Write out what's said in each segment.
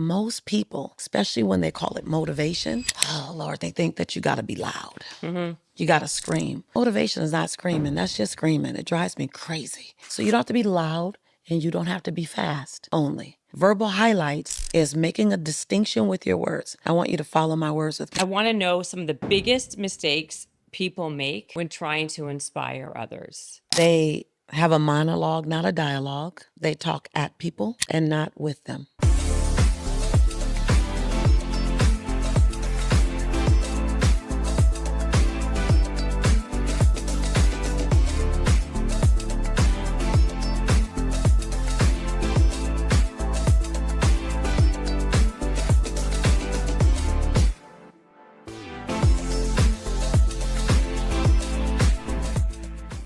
Most people, especially when they call it motivation, oh Lord, they think that you got to be loud. You got to scream. Motivation is not screaming. That's just screaming. It drives me crazy. So you don't have to be loud and you don't have to be fast only. Verbal highlights is making a distinction with your words. I want you to follow my words with me. I want to know some of the biggest mistakes people make when trying to inspire others. They have a monologue, not a dialogue. They talk at people and not with them.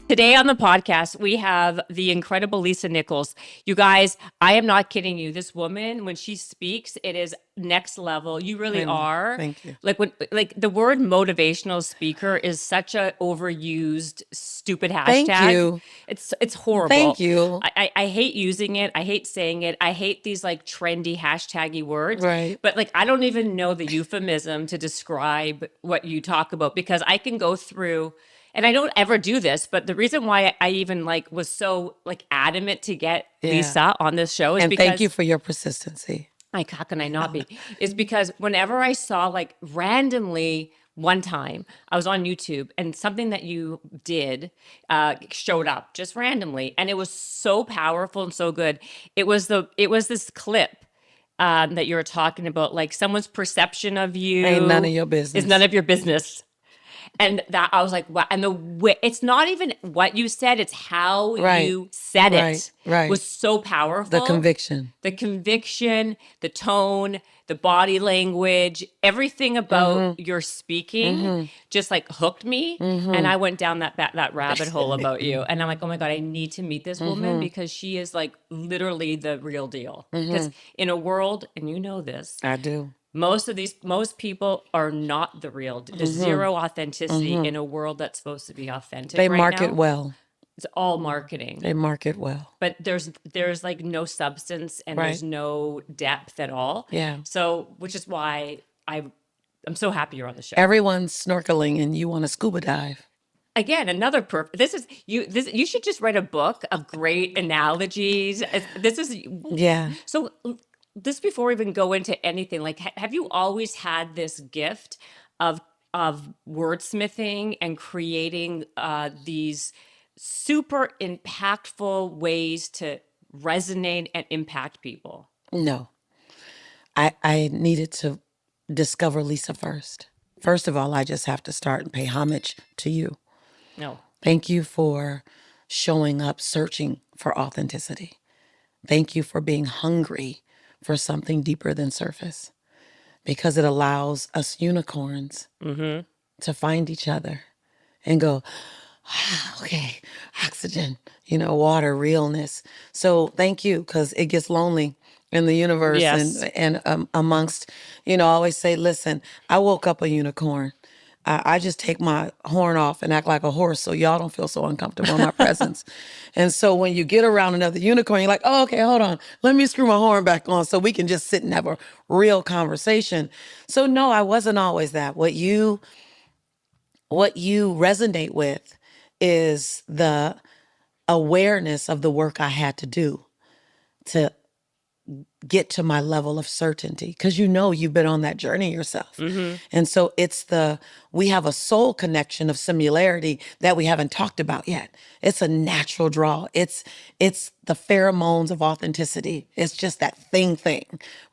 Today on the podcast, we have the incredible Lisa Nichols. You guys, I am not kidding you. This woman, when she speaks, it is next level. You really are. Thank you. Like the word motivational speaker is such a overused, stupid hashtag. Thank you. It's horrible. Thank you. I hate using it. I hate saying it. I hate these like trendy hashtaggy words. Right. But like I don't even know the euphemism to describe what you talk about, because I can go through. And I don't ever do this, but the reason why I even like was so like adamant to get Lisa on this show is because— thank you for your persistency. Like, how can I not be? Is because whenever I saw like randomly one time I was on YouTube and something that you did showed up just randomly, and it was so powerful and so good. It was this clip that you were talking about, like someone's perception of you Ain't none of your business. Is none of your business. And that I was like, wow. And the way, it's not even what you said, it's how you said it was so powerful. The conviction, the tone, the body language, everything about your speaking just like hooked me. And I went down that rabbit hole about you. And I'm like, oh my God, I need to meet this woman because she is like literally the real deal. Because in a world, and you know this. I do. Most people are not the real. There's zero authenticity in a world that's supposed to be authentic. They right market now. well. It's all marketing. They market well. But there's like no substance and there's no depth at all. Yeah. So, which is why I'm so happy you're on the show. Everyone's snorkeling and you want to scuba dive. Again, another you should just write a book of great analogies. So this, before we even go into anything, like, have you always had this gift of wordsmithing and creating these super impactful ways to resonate and impact people? No. I needed to discover Lisa first. First of all, I just have to start and pay homage to you. No. Thank you for showing up, searching for authenticity. Thank you for being hungry for something deeper than surface, because it allows us unicorns to find each other and go, okay, oxygen, water, realness. So thank you, because it gets lonely in the universe. Yes. and amongst, I always say, listen, I woke up a unicorn. I just take my horn off and act like a horse so y'all don't feel so uncomfortable in my presence. And so when you get around another unicorn, you're like, oh, okay, hold on. Let me screw my horn back on so we can just sit and have a real conversation. So no, I wasn't always that. What you resonate with is the awareness of the work I had to do to get to my level of certainty, because you've been on that journey yourself. And so we have a soul connection of similarity that we haven't talked about yet. It's a natural draw. It's the pheromones of authenticity. It's just that thing,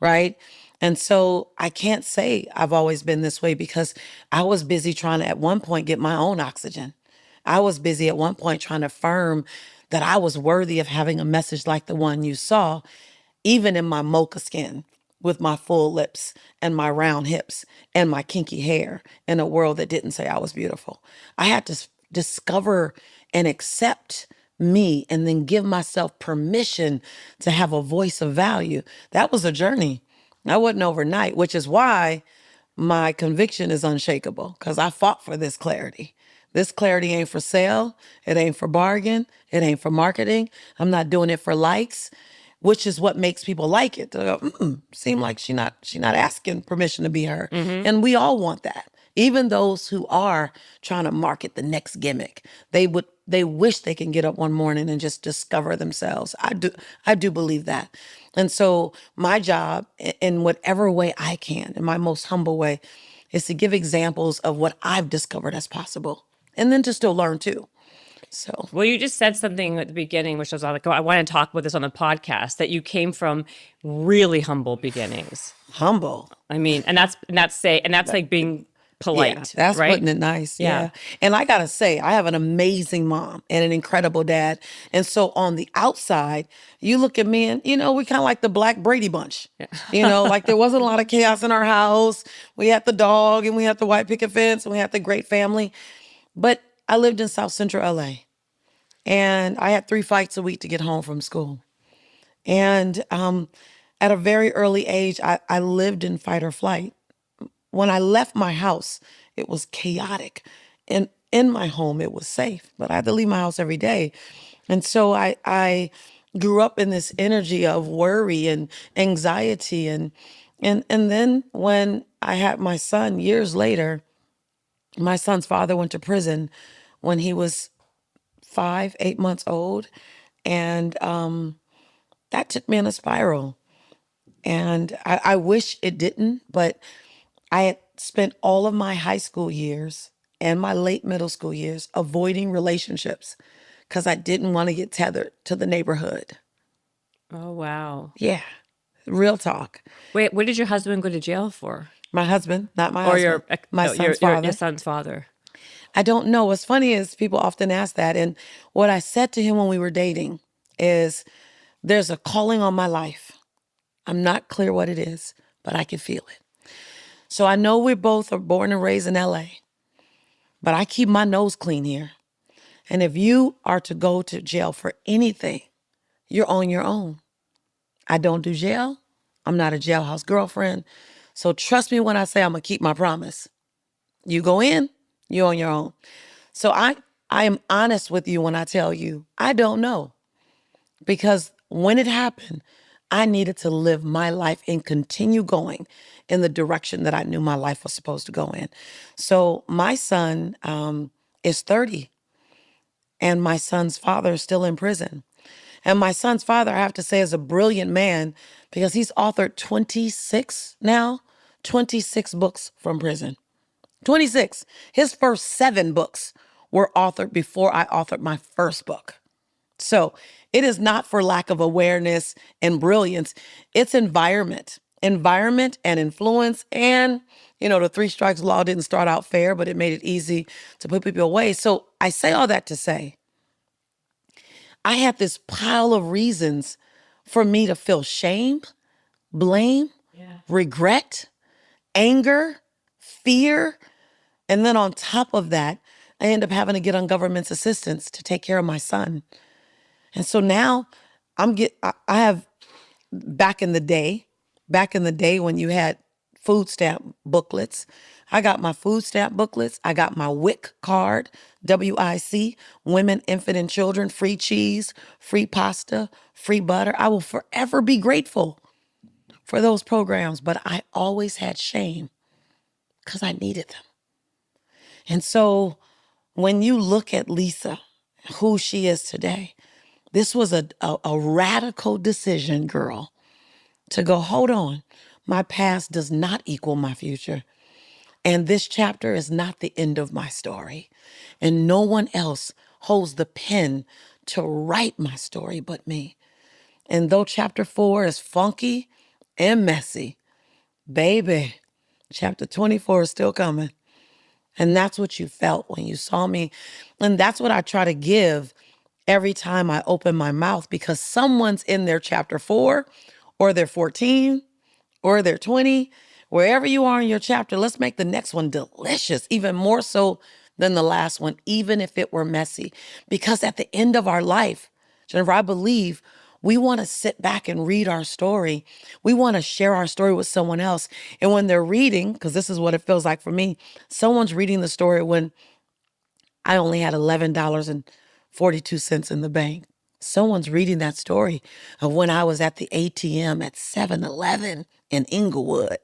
right? And so I can't say I've always been this way, because I was busy trying to, at one point, get my own oxygen. I was busy at one point trying to affirm that I was worthy of having a message like the one you saw, even in my mocha skin, with my full lips and my round hips and my kinky hair, in a world that didn't say I was beautiful. I had to discover and accept me and then give myself permission to have a voice of value. That was a journey. That wasn't overnight, which is why my conviction is unshakable, because I fought for this clarity. This clarity ain't for sale. It ain't for bargain. It ain't for marketing. I'm not doing it for likes. which is what makes people like it. They go, seem like she's not asking permission to be her. And we all want that. Even those who are trying to market the next gimmick, they wish they can get up one morning and just discover themselves. I do believe that. And so my job, in whatever way I can, in my most humble way, is to give examples of what I've discovered as possible, and then to still learn too. So, well, you just said something at the beginning, which I was like, oh, I want to talk about this on the podcast, that you came from really humble beginnings. Humble. I mean, and that's like being polite. Yeah, that's right? putting it nice. Yeah. And I got to say, I have an amazing mom and an incredible dad. And so on the outside, you look at me and, we kind of like the Black Brady Bunch. Yeah. Like there wasn't a lot of chaos in our house. We had the dog and we had the white picket fence and we had the great family. But I lived in South Central LA and I had 3 fights a week to get home from school. And at a very early age, I lived in fight or flight. When I left my house, it was chaotic. And in my home, it was safe, but I had to leave my house every day. And so I grew up in this energy of worry and anxiety. And then when I had my son years later, my son's father went to prison when he was 8 months old. And that took me in a spiral. And I wish it didn't, but I had spent all of my high school years and my late middle school years avoiding relationships because I didn't want to get tethered to the neighborhood. Oh, wow. Yeah. Real talk. Wait, what did your husband go to jail for? My husband, not my husband. My son's father. Your son's father. I don't know. What's funny is people often ask that. And what I said to him when we were dating is there's a calling on my life. I'm not clear what it is, but I can feel it. So I know we both are born and raised in LA, but I keep my nose clean here. And if you are to go to jail for anything, you're on your own. I don't do jail. I'm not a jailhouse girlfriend. So trust me when I say I'm going to keep my promise. You go in, you're on your own. So I am honest with you when I tell you, I don't know. Because when it happened, I needed to live my life and continue going in the direction that I knew my life was supposed to go in. So my son is 30 and my son's father is still in prison. And my son's father, I have to say, is a brilliant man because he's authored 26 books from prison. 26. His first 7 books were authored before I authored my first book. So it is not for lack of awareness and brilliance. It's environment and influence. And, the 3 strikes law didn't start out fair, but it made it easy to put people away. So I say all that to say, I had this pile of reasons for me to feel shame, blame, regret, anger, fear. And then on top of that, I end up having to get on government's assistance to take care of my son. And so now I have back in the day when you had food stamp booklets, I got my food stamp booklets. I got my WIC card, WIC, women, infant, and children, free cheese, free pasta, free butter. I will forever be grateful for those programs, but I always had shame because I needed them. And so when you look at Lisa, who she is today, this was a radical decision, girl, to go, hold on, my past does not equal my future. And this chapter is not the end of my story. And no one else holds the pen to write my story but me. And though chapter 4 is funky and messy, baby, chapter 24 is still coming. And that's what you felt when you saw me. And that's what I try to give every time I open my mouth, because someone's in their chapter 4 or they're 14 or they're 20, wherever you are in your chapter, let's make the next one delicious, even more so than the last one, even if it were messy. Because at the end of our life, Jennifer, I believe we want to sit back and read our story. We want to share our story with someone else. And when they're reading, because this is what it feels like for me, someone's reading the story when I only had $11.42 in the bank. Someone's reading that story of when I was at the ATM at 7-Eleven in Inglewood.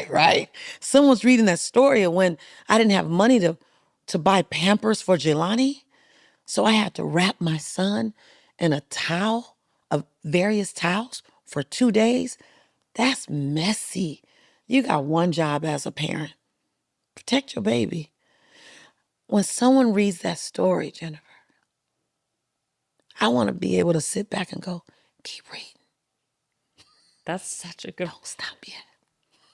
Right. Someone's reading that story of when I didn't have money to buy Pampers for Jelani. So I had to wrap my son in a towel of various towels for 2 days. That's messy. You got one job as a parent. Protect your baby. When someone reads that story, Jennifer, I want to be able to sit back and go, keep reading. That's such a good. Don't stop yet.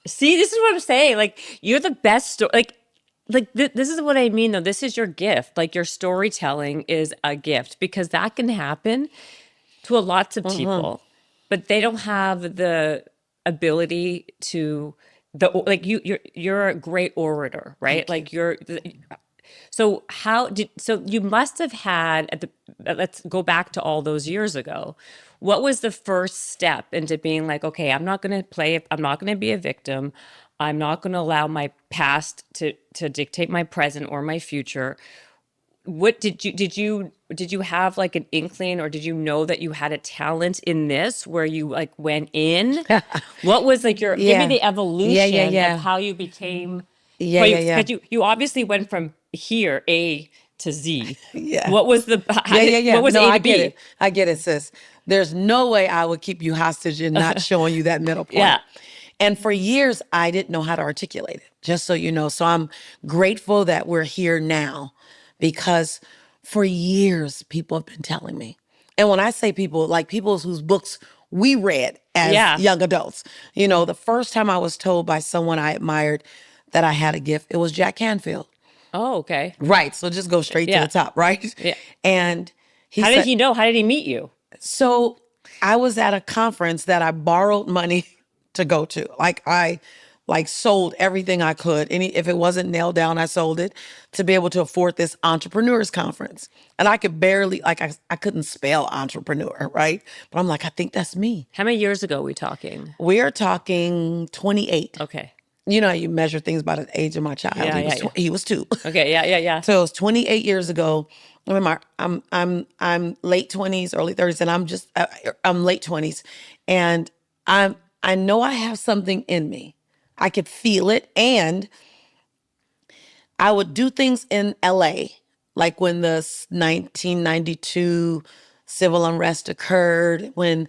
See, this is what I'm saying. Like, you're the best story. This is what I mean, though. This is your gift. Like, your storytelling is a gift, because that can happen to lots of people, but they don't have the ability to you're a great orator, right? Like so you must have had let's go back to all those years ago. What was the first step into being like, okay, I'm not going to be a victim. I'm not going to allow my past to dictate my present or my future. What did you have like an inkling, or did you know that you had a talent in this where you like went in? What was like give me the evolution of how you became, because you obviously went from here, A to Z. Yeah. What was what was No, A to I B? get it. I get it, sis. There's no way I would keep you hostage and not showing you that middle point. Yeah. And for years, I didn't know how to articulate it, just so you know. So I'm grateful that we're here now, because for years, people have been telling me. And when I say people, like people whose books we read as young adults, you know, the first time I was told by someone I admired that I had a gift, it was Jack Canfield. Oh, okay. Right. So just go straight to the top, right? Yeah. And how did he know? How did he meet you? So I was at a conference that I borrowed money to go to. Like I sold everything I could. If it wasn't nailed down, I sold it to be able to afford this entrepreneurs conference. And I could barely, I couldn't spell entrepreneur, right? But I'm like, I think that's me. How many years ago are we talking? We are talking 28. Okay. You know how you measure things by the age of my child. He was 2. Okay, yeah. So it was 28 years ago. I'm late 20s, early 30s, and I'm late 20s, and I know I have something in me. I could feel it, and I would do things in LA, like when the 1992 civil unrest occurred, when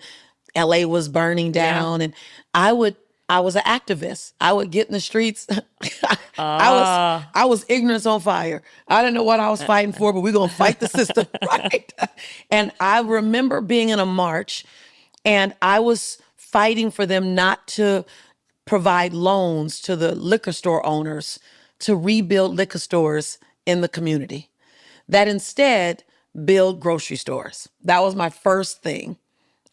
LA was burning down, and I was an activist. I would get in the streets. I was ignorance on fire. I didn't know what I was fighting for, but we're gonna fight the system, right? And I remember being in a march, and I was fighting for them not to provide loans to the liquor store owners to rebuild liquor stores in the community, that instead build grocery stores. That was my first thing.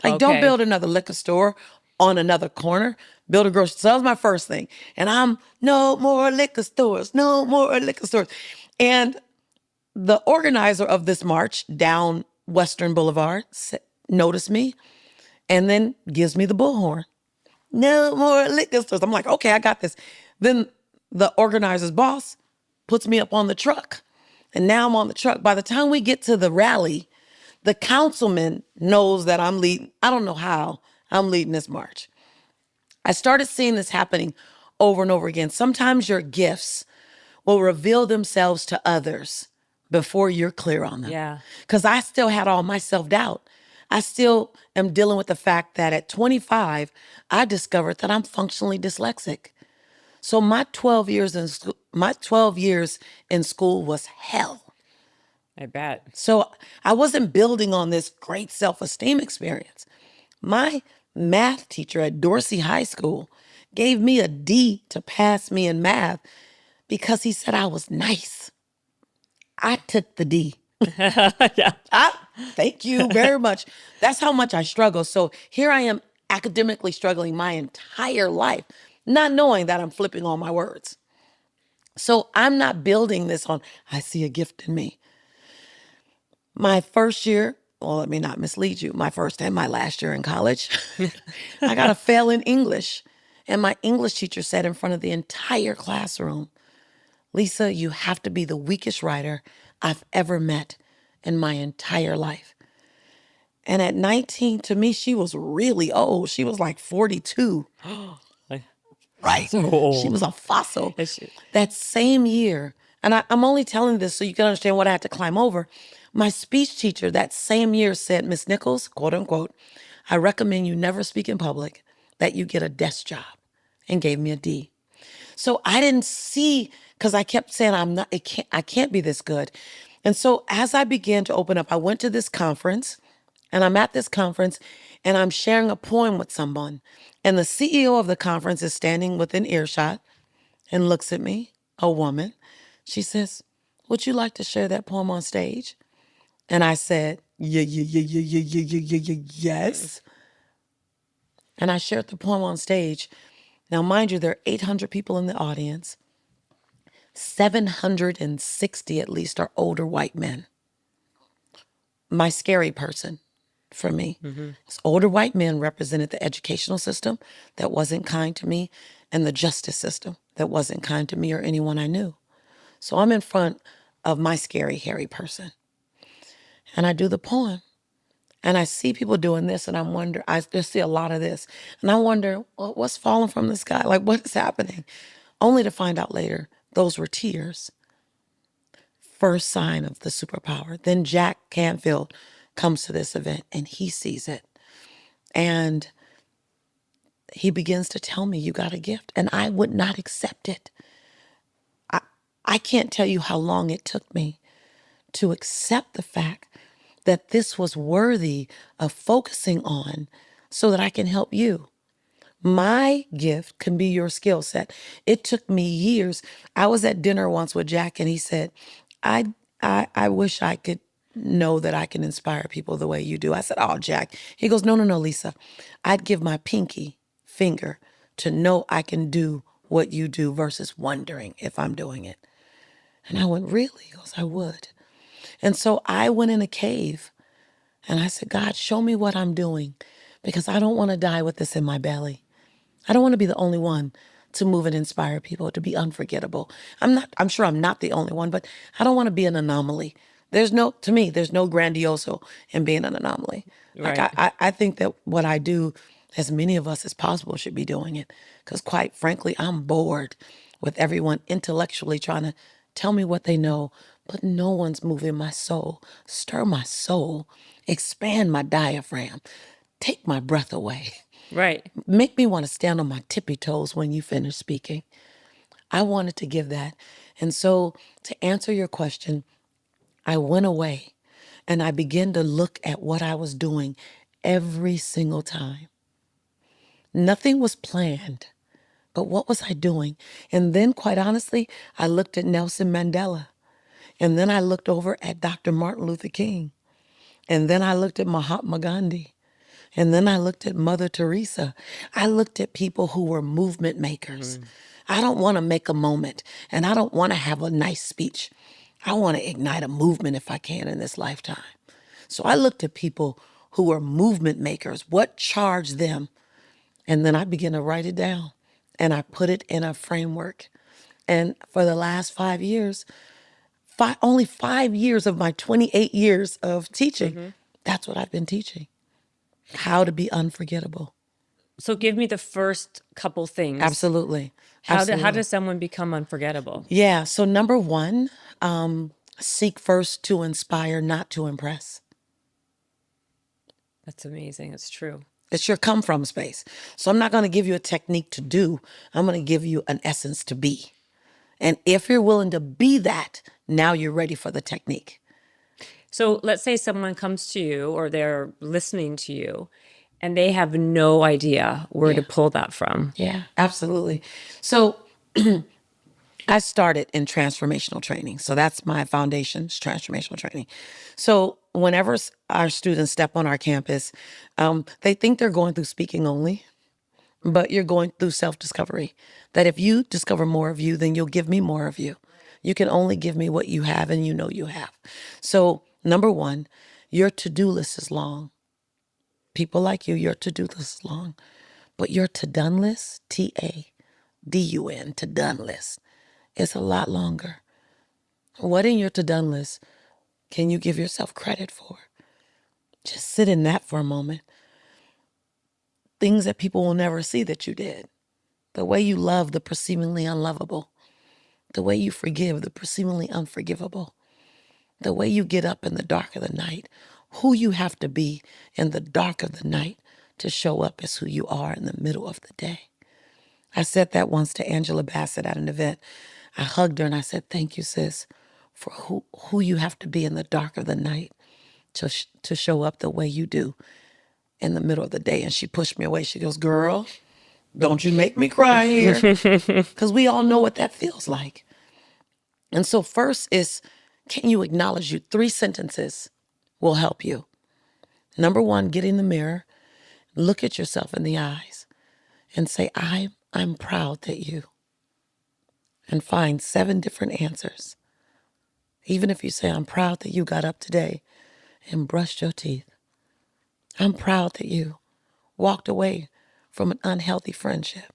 Like, don't build another liquor store on another corner. Build a grocery store. That was my first thing. And I'm, no more liquor stores, no more liquor stores. And the organizer of this march down Western Boulevard noticed me and then gives me the bullhorn. No more liquor stores. I'm like, okay, I got this. Then the organizer's boss puts me up on the truck. And now I'm on the truck. By the time we get to the rally, the councilman knows that I'm leading. I don't know how I'm leading this march. I started seeing this happening over and over again. Sometimes your gifts will reveal themselves to others before you're clear on them. Yeah. Because I still had all my self-doubt. I still am dealing with the fact that at 25, I discovered that I'm functionally dyslexic. So my 12 years in school was hell. I bet. So I wasn't building on this great self-esteem experience. My math teacher at Dorsey High School gave me a D to pass me in math because he said I was nice. I took the D. Yeah. Thank you very much. That's how much I struggle. So here I am academically struggling my entire life, not knowing that I'm flipping all my words. So I'm not building this on, I see a gift in me. My first year, well, let me not mislead you, my first and my last year in college, I got a fail in English. And my English teacher said in front of the entire classroom, Lisa, you have to be the weakest writer I've ever met in my entire life. And at 19, to me, she was really old. She was like 42. Right. So old. She was a fossil. Is she? That same year, and I'm only telling this so you can understand what I had to climb over. My speech teacher that same year said, Miss Nichols, quote unquote, I recommend you never speak in public, that you get a desk job, and gave me a D. So I didn't see, because I kept saying I can't be this good. And so as I began to open up, I went to this conference, and I'm at this conference and I'm sharing a poem with someone. And the CEO of the conference is standing within earshot and looks at me, a woman. She says, would you like to share that poem on stage? And I said, yes. And I shared the poem on stage. Now, mind you, there are 800 people in the audience. 760 at least are older white men. My scary person for me. Older white men represented the educational system that wasn't kind to me and the justice system that wasn't kind to me or anyone I knew. So I'm in front of my scary, hairy person. And I do the poem. And I see people doing this, and I just see a lot of this. And I wonder, well, what's falling from the sky? Like, what is happening? Only to find out later, those were tears. First sign of the superpower. Then Jack Canfield comes to this event, and he sees it. And he begins to tell me, you got a gift. And I would not accept it. I can't tell you how long it took me to accept the fact that this was worthy of focusing on so that I can help you. My gift can be your skill set. It took me years. I was at dinner once with Jack and he said, I wish I could know that I can inspire people the way you do. I said, oh, Jack. He goes, no, Lisa. I'd give my pinky finger to know I can do what you do versus wondering if I'm doing it. And I went, really? He goes, I would. And so I went in a cave and I said, God, show me what I'm doing because I don't want to die with this in my belly. I don't want to be the only one to move and inspire people, to be unforgettable. I'm sure I'm not the only one, but I don't want to be an anomaly. To me, there's no grandioso in being an anomaly. Like Right. I think that what I do, as many of us as possible should be doing it. Because quite frankly, I'm bored with everyone intellectually trying to tell me what they know, but no one's moving my soul, stir my soul, expand my diaphragm, take my breath away. Right. Make me want to stand on my tippy toes when you finish speaking. I wanted to give that. And so to answer your question, I went away and I began to look at what I was doing every single time. Nothing was planned, but what was I doing? And then, quite honestly, I looked at Nelson Mandela. And then I looked over at Dr. Martin Luther King. And then I looked at Mahatma Gandhi. And then I looked at Mother Teresa. I looked at people who were movement makers. I don't want to make a moment, and I don't want to have a nice speech. I want to ignite a movement if I can in this lifetime. So I looked at people who were movement makers, what charged them, and then I began to write it down, and I put it in a framework. And for the last 5 years, only 5 years of my 28 years of teaching, that's what I've been teaching. How to be unforgettable. So give me the first couple things. Absolutely. How does someone become unforgettable? Yeah. So number one, seek first to inspire, not to impress. That's amazing. It's true. It's your come from space. So I'm not going to give you a technique to do. I'm going to give you an essence to be. And if you're willing to be that, now you're ready for the technique. So let's say someone comes to you or they're listening to you and they have no idea where to pull that from. Yeah, absolutely. So I started in transformational training. So that's my foundation, is transformational training. So whenever our students step on our campus, they think they're going through speaking only, but you're going through self-discovery. That if you discover more of you, then you'll give me more of you. You can only give me what you have and you know you have. So number one, your to-do list is long. People like you, your to-do list is long. But your to-done list, T-A-D-U-N, to-done list, is a lot longer. What in your to-done list can you give yourself credit for? Just sit in that for a moment. Things that people will never see that you did. The way you love the perceivingly unlovable. The way you forgive the perceivingly unforgivable. The way you get up in the dark of the night. Who you have to be in the dark of the night to show up as who you are in the middle of the day. I said that once to Angela Bassett at an event. I hugged her and I said, thank you, sis, for who you have to be in the dark of the night to show up the way you do in the middle of the day. And she pushed me away. She goes, girl, don't you make me cry here. Because we all know what that feels like. And so first is, can you acknowledge you? 3 sentences will help you. Number 1, get in the mirror, look at yourself in the eyes and say, I'm proud that you, and find 7 different answers. Even if you say, I'm proud that you got up today and brushed your teeth. I'm proud that you walked away from an unhealthy friendship.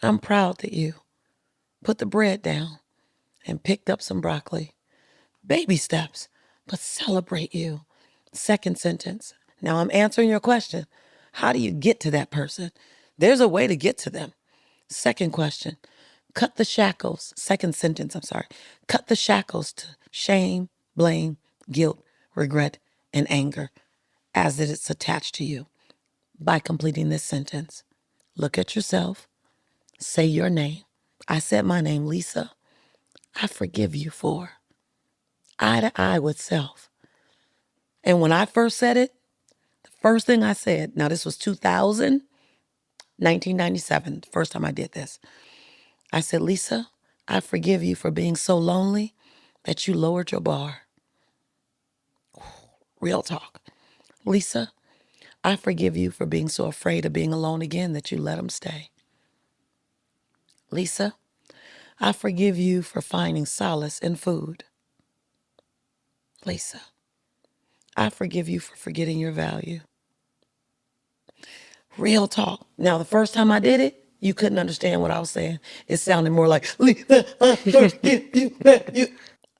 I'm proud that you put the bread down and picked up some broccoli. Baby steps, but celebrate you. Second sentence. Now I'm answering your question. How do you get to that person? There's a way to get to them. Second question. Cut the shackles. Second sentence, I'm sorry. Cut the shackles to shame, blame, guilt, regret, and anger as it is attached to you by completing this sentence. Look at yourself. Say your name. I said my name, Lisa. I forgive you for. Eye to eye with self. And when I first said it, the first thing I said, now this was 1997, the first time I did this. I said, Lisa, I forgive you for being so lonely that you lowered your bar. Real talk. Lisa, I forgive you for being so afraid of being alone again that you let him stay. Lisa, I forgive you for finding solace in food. Lisa, I forgive you for forgetting your value. Real talk. Now, the first time I did it, you couldn't understand what I was saying. It sounded more like, Lisa, I forgive you.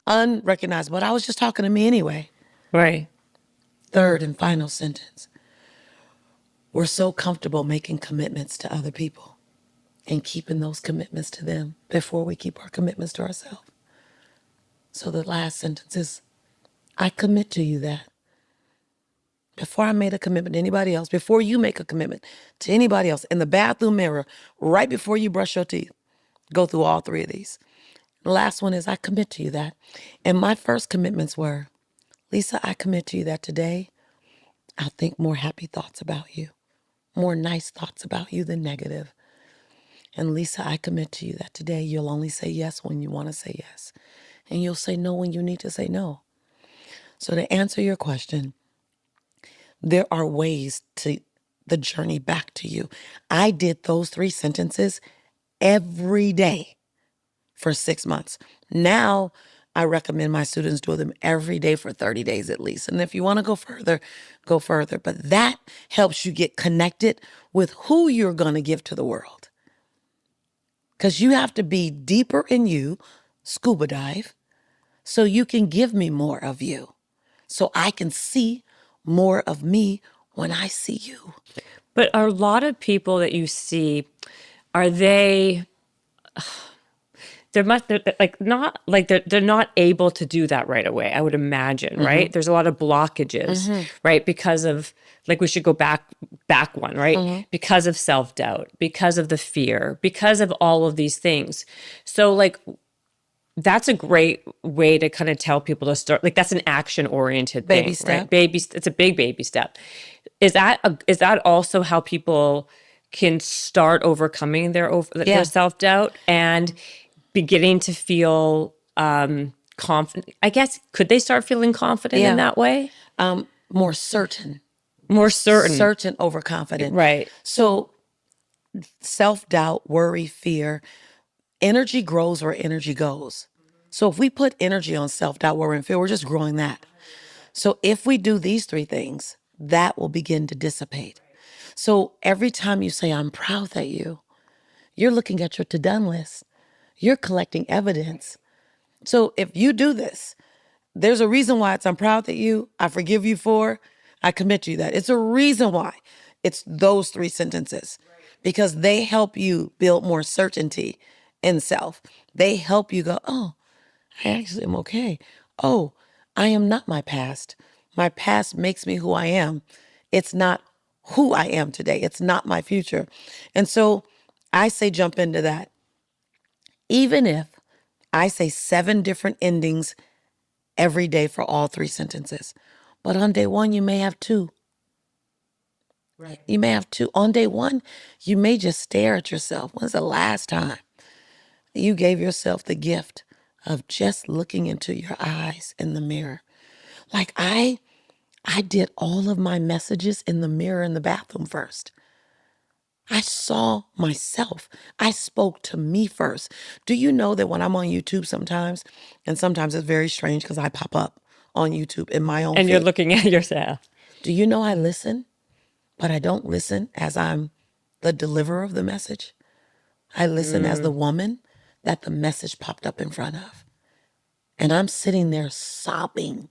Unrecognizable. But I was just talking to me anyway. Right. Third and final sentence. We're so comfortable making commitments to other people and keeping those commitments to them before we keep our commitments to ourselves. So the last sentence is, I commit to you that before I made a commitment to anybody else, before you make a commitment to anybody else, in the bathroom mirror, right before you brush your teeth, go through all 3 of these. The last one is, I commit to you that. And my first commitments were, Lisa, I commit to you that today I'll think more happy thoughts about you, more nice thoughts about you than negative. And Lisa, I commit to you that today you'll only say yes when you want to say yes. And you'll say no when you need to say no. So to answer your question, there are ways to the journey back to you. I did those 3 sentences every day for 6 months. Now I recommend my students do them every day for 30 days at least. And if you want to go further, go further. But that helps you get connected with who you're going to give to the world. Because you have to be deeper in you, scuba dive, so you can give me more of you. So I can see more of me when I see you. But are a lot of people that you see, are they, they're not able to do that right away, I would imagine, right? There's a lot of blockages, right? Because of, like, we should go back one, right? Because of self-doubt, because of the fear, because of all of these things. So like, that's a great way to kind of tell people to start. Like, that's an action-oriented thing, Baby step. right? It's a big baby step. Is that also how people can start overcoming their self-doubt and beginning to feel confident? I guess, could they start feeling confident in that way? More certain. More certain. Certain over confident. Right. So self-doubt, worry, fear, energy grows where energy goes. So if we put energy on self-doubt, worry, and fear, we're just growing that. So if we do these 3 things, that will begin to dissipate. So every time you say, I'm proud that you're looking at your to-done list. You're collecting evidence. So if you do this, there's a reason why it's I'm proud that I forgive you for. I commit to you that. It's a reason why it's those 3 sentences, because they help you build more certainty in self. They help you go, oh, I actually am okay. Oh, I am not my past. My past makes me who I am. It's not who I am today. It's not my future. And so I say jump into that. Even if I say 7 different endings every day for all 3 sentences, but on day 1, you may have 2. Right. You may have 2. On day 1, you may just stare at yourself. When's the last time you gave yourself the gift of just looking into your eyes in the mirror? Like I did all of my messages in the mirror in the bathroom first. I saw myself. I spoke to me first. Do you know that when I'm on YouTube sometimes, and sometimes it's very strange because I pop up on YouTube in my own And feed. you're looking at yourself. Do you know I listen, but I don't listen as I'm the deliverer of the message? I listen as the woman that the message popped up in front of. And I'm sitting there sobbing,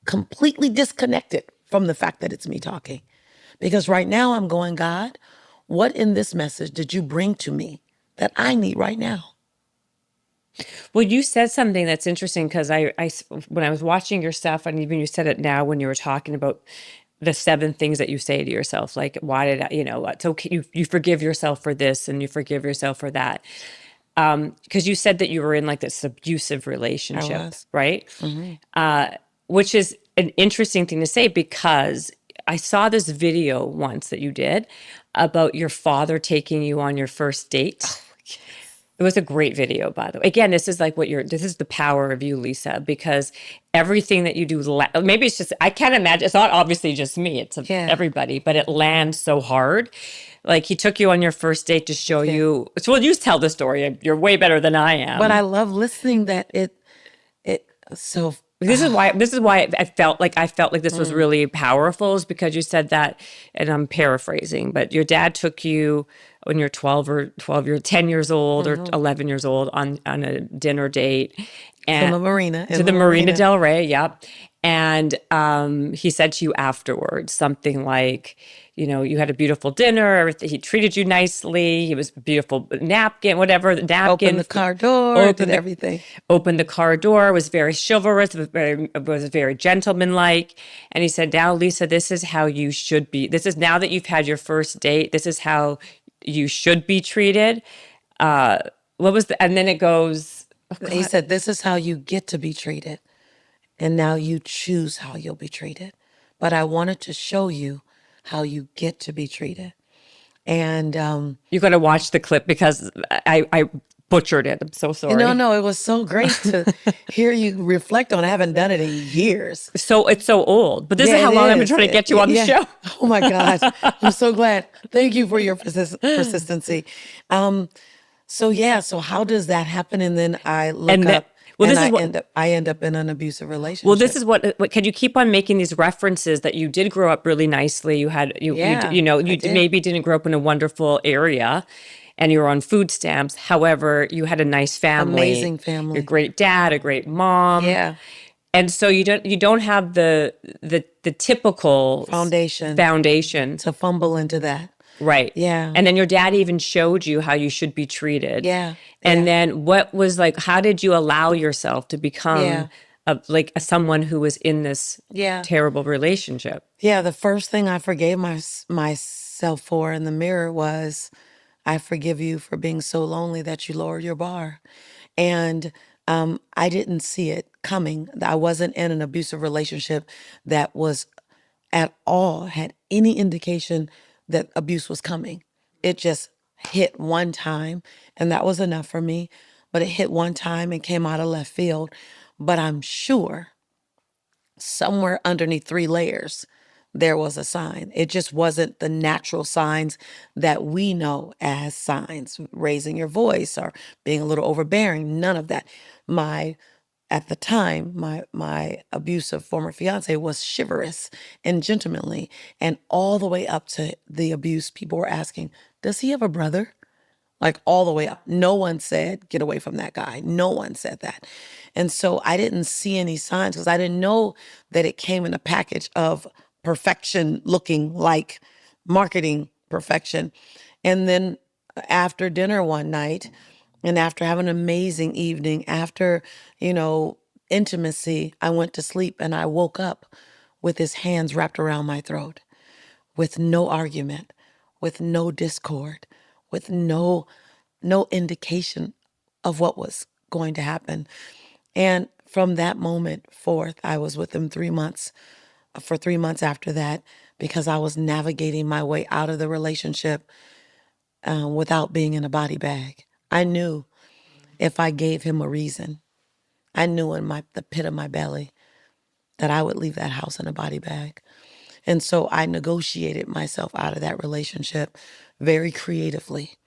completely disconnected from the fact that it's me talking. Because right now I'm going, God, what in this message did you bring to me that I need right now? Well, you said something that's interesting because when I was watching your stuff, and even you said it now when you were talking about the 7 things that you say to yourself, like, why did I, it's okay. You forgive yourself for this and you forgive yourself for that. Because you said that you were in like this abusive relationship, was. right? Which is an interesting thing to say because I saw this video once that you did about your father taking you on your first date. It was a great video, by the way. Again, this is the power of you, Lisa, because everything that you do, maybe it's just, I can't imagine, it's not obviously just me, it's everybody, but it lands so hard. Like he took you on your first date to show you, so well, you tell the story. You're way better than I am. But I love listening that so. This is why I felt like this was really powerful, is because you said that, and I'm paraphrasing, but your dad took you when you're 10 years old or 11 years old on a dinner date and to the marina. To the Marina Del Rey, yep. And he said to you afterwards something like, you had a beautiful dinner. He treated you nicely. He was a beautiful napkin, whatever. Opened the car door, did everything. Opened the car door, was very chivalrous, was very gentlemanlike. And he said, now, Lisa, this is how you should be. This is now that you've had your first date. This is how you should be treated. And then it goes. Oh, he said, this is how you get to be treated. And now you choose how you'll be treated. But I wanted to show you how you get to be treated. And you got to watch the clip because I butchered it. I'm so sorry. No, it was so great to hear you reflect on it. I haven't done it in years. So it's so old, but this is how long I've been trying to get you on the show. Oh my gosh. I'm so glad. Thank you for your persistency. So how does that happen? And then I look up. Well, I end up in an abusive relationship. Well, this is what can you keep on making these references that you did grow up really nicely. You had you maybe didn't grow up in a wonderful area, and you were on food stamps. However, you had a nice family, amazing family, a great dad, a great mom. Yeah. And so you don't have the typical foundation to fumble into that. Right. Yeah. And then your dad even showed you how you should be treated. Yeah. And then what was how did you allow yourself to become someone who was in this terrible relationship? Yeah. The first thing I forgave myself for in the mirror was, I forgive you for being so lonely that you lowered your bar. And I didn't see it coming. I wasn't in an abusive relationship that was at all had any indication that abuse was coming. It just hit one time, and that was enough for me. But it hit one time and came out of left field. But I'm sure somewhere underneath 3 layers, there was a sign. It just wasn't the natural signs that we know as signs, raising your voice or being a little overbearing, none of that. At the time, my abusive former fiance was chivalrous and gentlemanly, and all the way up to the abuse, people were asking, does he have a brother? like all the way up. No one said, get away from that guy. No one said that. And so I didn't see any signs because I didn't know that it came in a package of perfection looking like marketing perfection. And then after dinner one night, and after having an amazing evening, after, intimacy, I went to sleep and I woke up with his hands wrapped around my throat, with no argument, with no discord, with no indication of what was going to happen. And from that moment forth, I was with him 3 months, for 3 months after that, because I was navigating my way out of the relationship without being in a body bag. I knew if I gave him a reason, I knew in the pit of my belly that I would leave that house in a body bag. And so I negotiated myself out of that relationship very creatively.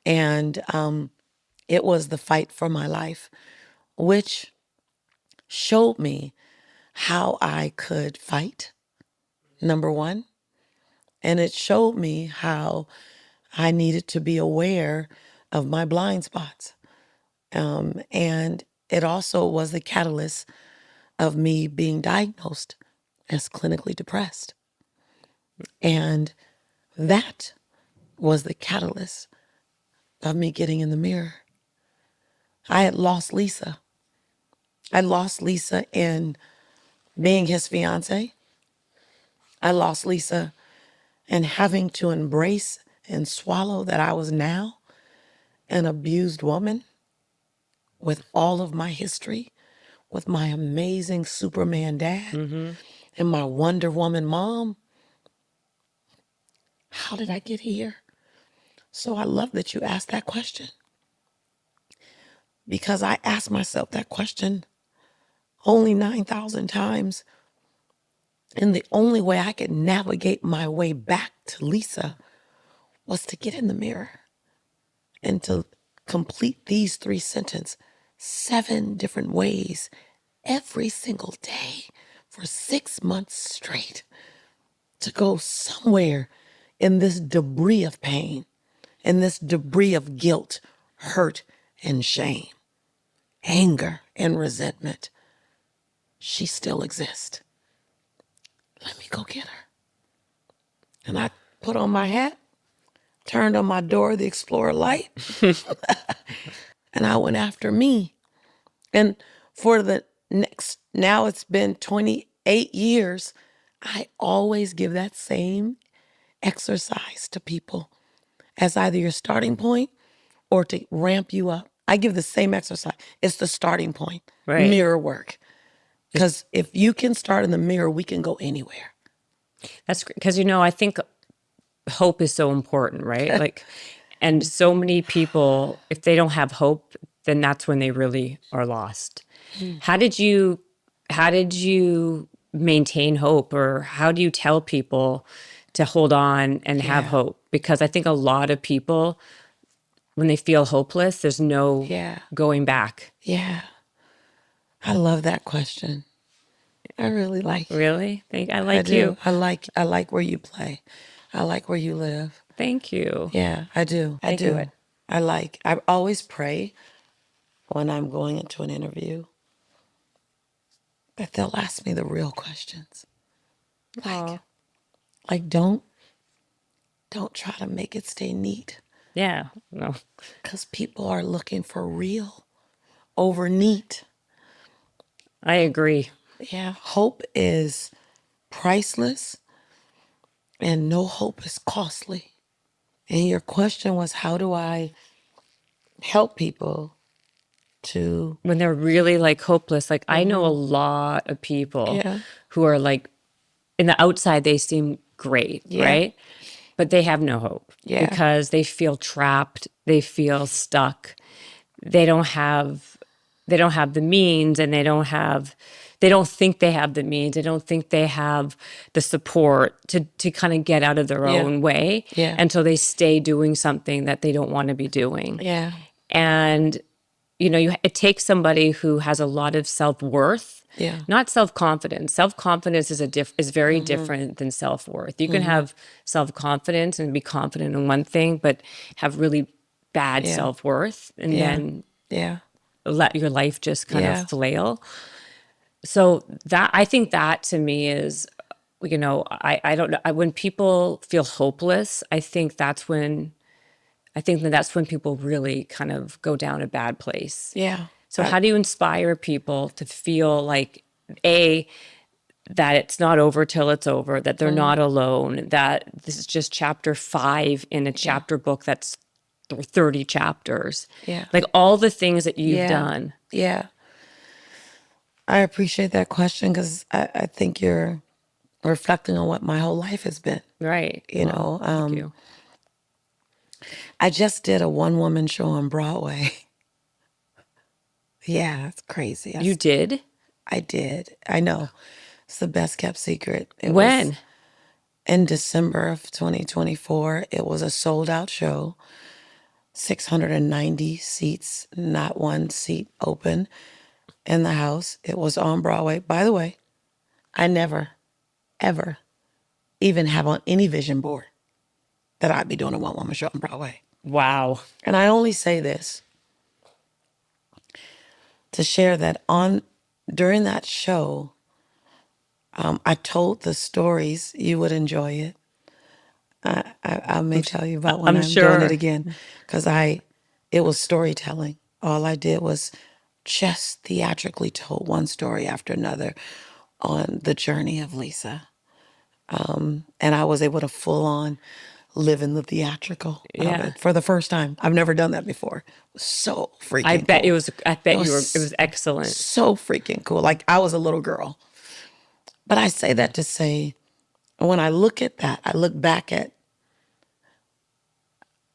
And it was the fight for my life, which showed me how I could fight, number one. And it showed me how I needed to be aware of my blind spots. And it also was the catalyst of me being diagnosed as clinically depressed. And that was the catalyst of me getting in the mirror. I had lost Lisa. I lost Lisa in being his fiance. I lost Lisa in having to embrace and swallow that I was now an abused woman with all of my history, with my amazing Superman dad and my Wonder Woman mom. How did I get here? So I love that you asked that question, because I asked myself that question only 9,000 times. And the only way I could navigate my way back to Lisa was to get in the mirror and to complete these 3 sentences 7 different ways every single day for 6 months straight, to go somewhere in this debris of pain, in this debris of guilt, hurt, and shame, anger, and resentment. She still exists. Let me go get her. And I put on my hat, turned on my Dora the Explorer light, and I went after me. And for the now it's been 28 years, I always give that same exercise to people as either your starting point or to ramp you up. I give the same exercise. It's the starting point, Right. mirror work. Because if you can start in the mirror, we can go anywhere. That's great. Because, I think hope is so important, right? Like, and so many people, if they don't have hope, then that's when they really are lost. How did you maintain hope, or how do you tell people to hold on and have hope? Because I think a lot of people, when they feel hopeless, there's no going back. Yeah. I love that question. I really like it. Really? I like you. I like where you play. I like where you live. Thank you. Yeah, I do. I do. I always pray when I'm going into an interview that they'll ask me the real questions. Like don't try to make it stay neat. Yeah. No. Because people are looking for real over neat. I agree. Yeah. Hope is priceless and no hope is costly. And your question was, how do I help people to... When they're really like hopeless. Like I know a lot of people who are like, in the outside, they seem great, right? But they have no hope because they feel trapped. They feel stuck. They don't have the means, and they don't think they have the means. They don't think they have the support to kind of get out of their own way. And so they stay doing something that they don't want to be doing. Yeah. And, it takes somebody who has a lot of self-worth, not self-confidence. Self-confidence is very different than self-worth. You can have self-confidence and be confident in one thing, but have really bad self-worth and then let your life just kind of flail. So that, I think that to me is, I don't know, when people feel hopeless, I think that's when people really kind of go down a bad place. Yeah. So how do you inspire people to feel like, that it's not over till it's over, that they're not alone, that this is just chapter 5 in a chapter book that's 30 chapters. Yeah. Like all the things that you've done. Yeah. I appreciate that question because I think you're reflecting on what my whole life has been. Right. Thank you. I just did a one-woman show on Broadway. Yeah, it's crazy. You did? I did. I know. It's the best kept secret. It When? was in December of 2024. It was a sold out show, 690 seats, not one seat open in the house. It was on Broadway. By the way, I never, ever even have on any vision board that I'd be doing a one-woman show on Broadway. Wow. And I only say this to share that during that show, I told the stories. You would enjoy it. I may tell you about when I'm doing it again, because it was storytelling. All I did was just theatrically told one story after another on the journey of Lisa. And I was able to full on live in the theatrical of it for the first time. I've never done that before. It was so freaking cool. It was excellent. So freaking cool. Like I was a little girl. But I say that to say, when I look at that, I look back at,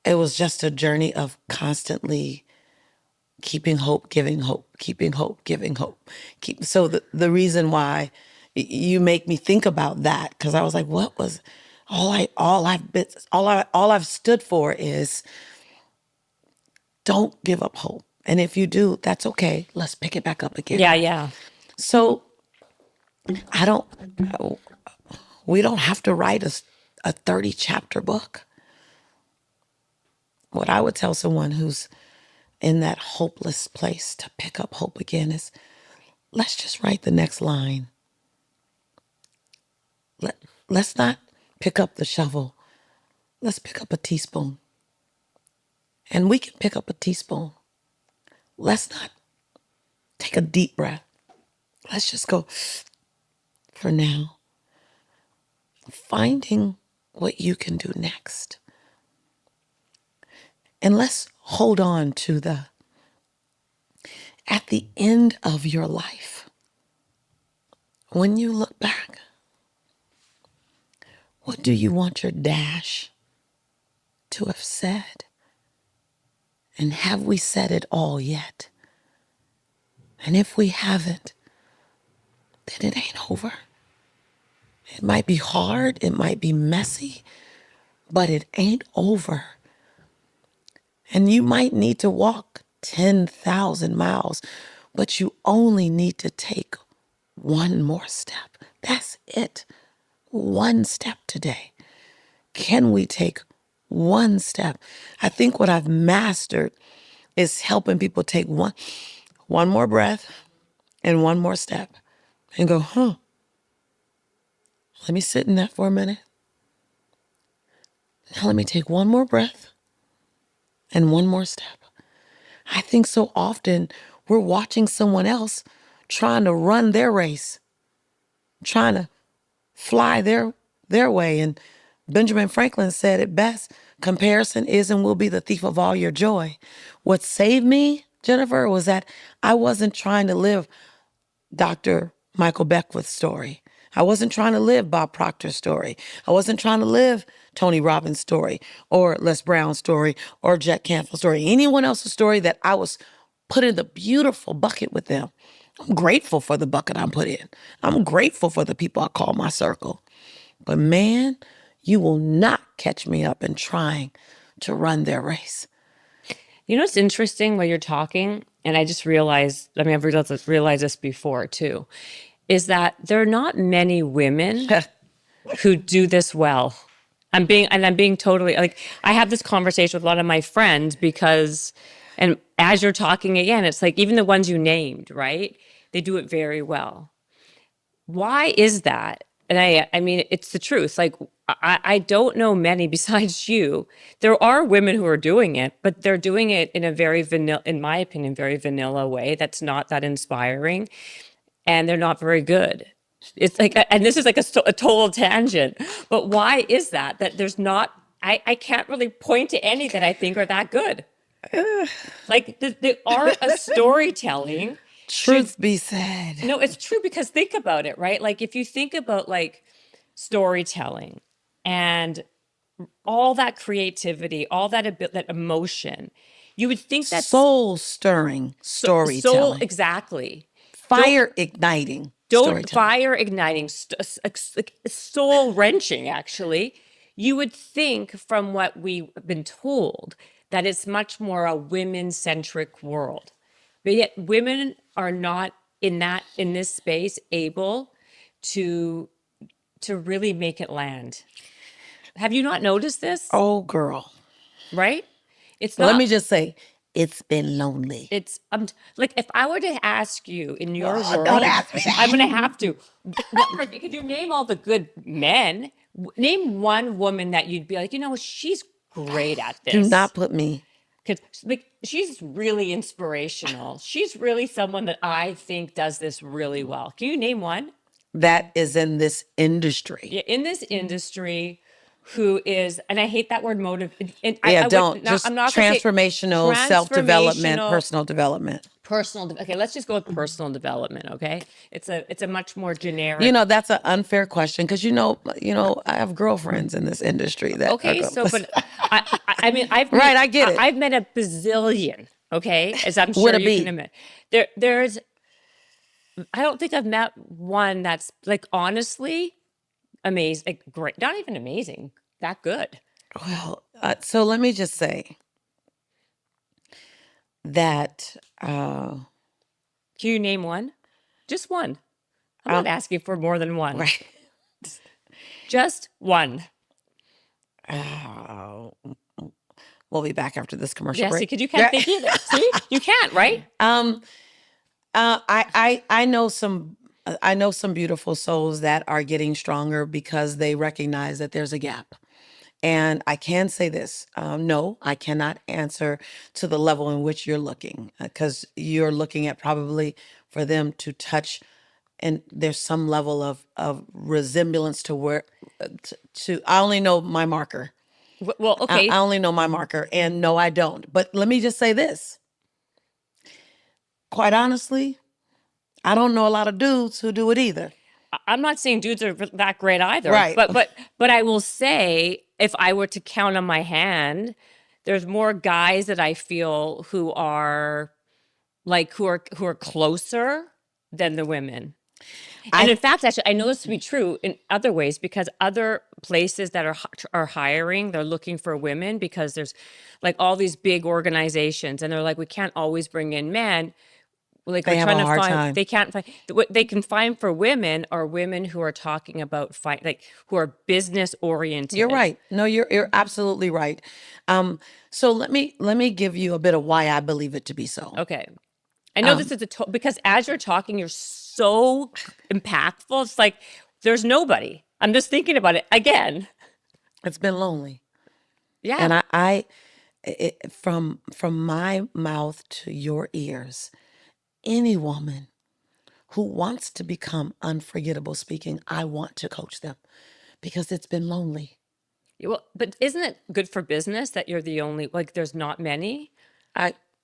it was just a journey of constantly keeping hope, giving hope, keeping hope, giving hope. So the reason why you make me think about that, because I was like, what was all I've stood for is don't give up hope. And if you do, that's okay. Let's pick it back up again. Yeah. So we don't have to write a 30 chapter book. What I would tell someone who's in that hopeless place to pick up hope again is, let's just write the next line. Let's not pick up the shovel. Let's pick up a teaspoon. And we can pick up a teaspoon. Let's not take a deep breath. Let's just go for now. Finding what you can do next. And let's hold on to at the end of your life, when you look back, what do you want your dash to have said? And have we said it all yet? And if we haven't, then it ain't over. It might be hard, it might be messy, but it ain't over. And you might need to walk 10,000 miles, but you only need to take one more step. That's it. One step today. Can we take one step? I think what I've mastered is helping people take one more breath and one more step and go, let me sit in that for a minute. Now let me take one more breath and one more step. I think so often we're watching someone else trying to run their race, trying to fly their way. And Benjamin Franklin said it best: comparison is and will be the thief of all your joy. What saved me, Jennifer, was that I wasn't trying to live Dr. Michael Beckwith's story. I wasn't trying to live Bob Proctor's story. I wasn't trying to live Tony Robbins' story or Les Brown's story or Jack Canfield's story, anyone else's story that I was put in the beautiful bucket with them. I'm grateful for the bucket I'm put in. I'm grateful for the people I call my circle. But man, you will not catch me up in trying to run their race. You know what's interesting while you're talking, and I just realized, I've realized this before too, is that there are not many women who do this well. I'm being totally like, I have this conversation with a lot of my friends because, and as you're talking again, it's like even the ones you named, right? They do it very well. Why is that? And I mean, it's the truth. Like, I don't know many besides you. There are women who are doing it, but they're doing it in a very vanilla, in my opinion, very vanilla way. That's not that inspiring, and they're not very good. It's like, and this is like a total tangent, but why is that? That there's not, I can't really point to any that I think are that good. Like the art of storytelling. Truth be said. No, it's true, because think about it, right? Like if you think about like storytelling and all that creativity, all that emotion, you would think that's soul stirring storytelling. Exactly. Fire igniting. Fire igniting, soul wrenching, actually. You would think from what we've been told that it's much more a women centric world. But yet women are not in this space able to really make it land. Have you not noticed this? Oh, girl. Right? It's not. Let me just say, it's been lonely. It's like if I were to ask you in your world, don't ask me that. I'm gonna have to. Could you name all the good men? Name one woman that you'd be like, she's great at this. Do not put me. Because like she's really inspirational. She's really someone that I think does this really well. Can you name one? That is in this industry. Yeah, in this industry, who is, and I hate that word motive. I'm not transformational, self-development, personal development. Okay, let's just go with personal development. Okay, it's a much more generic. That's an unfair question because I have girlfriends in this industry that. Okay, but I mean, I get it. I've met a bazillion. Okay, as I'm sure you can admit. There's. I don't think I've met one that's like honestly amazing, like great, not even amazing, that good. Well, so let me just say that. Can you name one? Just one. I'm not asking for more than one. Right. Just one. We'll be back after this commercial break. Because you can't think either. See, you can't, right? I know some beautiful souls that are getting stronger because they recognize that there's a gap. And I can say this, no, I cannot answer to the level in which you're looking, because you're looking at probably for them to touch, and there's some level of resemblance to where, I only know my marker. Well, okay. I only know my marker, and no, I don't. But let me just say this. Quite honestly, I don't know a lot of dudes who do it either. I'm not saying dudes are that great either. Right. But I will say, if I were to count on my hand, there's more guys that I feel who are closer than the women. And in fact, actually, I know this to be true in other ways, because other places that are hiring, they're looking for women because there's like all these big organizations, and they're like, we can't always bring in men. Like they we're have trying a to hard find, time. They can't find what they can find for women are women who are talking about who are business oriented. You're right. No, you're absolutely right. So let me give you a bit of why I believe it to be so. Okay. I know this is because as you're talking, you're so impactful. It's like there's nobody. I'm just thinking about it again. It's been lonely. Yeah. And from my mouth to your ears, any woman who wants to become unforgettable speaking, I want to coach them because it's been lonely. Well, but isn't it good for business that you're the only, like there's not many?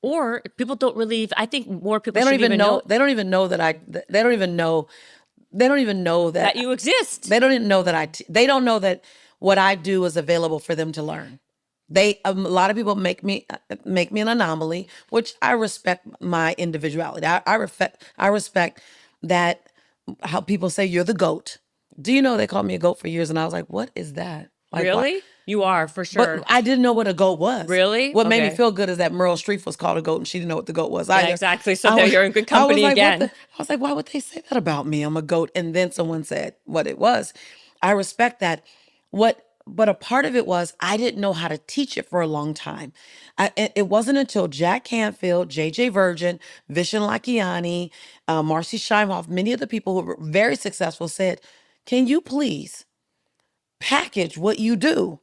Or people don't really, I think more people They don't even know. They don't even know that they don't even know that you exist. They don't even know that they don't know that what I do is available for them to learn. A lot of people make me an anomaly, which I respect my individuality. I respect that, how people say you're the GOAT. Do you know they called me a GOAT for years, and I was like, what is that? Like, really? Why? You are, for sure. But I didn't know what a GOAT was. Really? What made me feel good is that Meryl Streep was called a GOAT, and she didn't know what the GOAT was either. Yeah, exactly. So there you're in good company again. I was like, why would they say that about me? I'm a GOAT. And then someone said what it was. I respect that. What but a part of it was I didn't know how to teach it for a long time. It wasn't until Jack Canfield, JJ Virgin, Vishen Lakiani, Marcy Scheimhoff, many of the people who were very successful said, can you please package what you do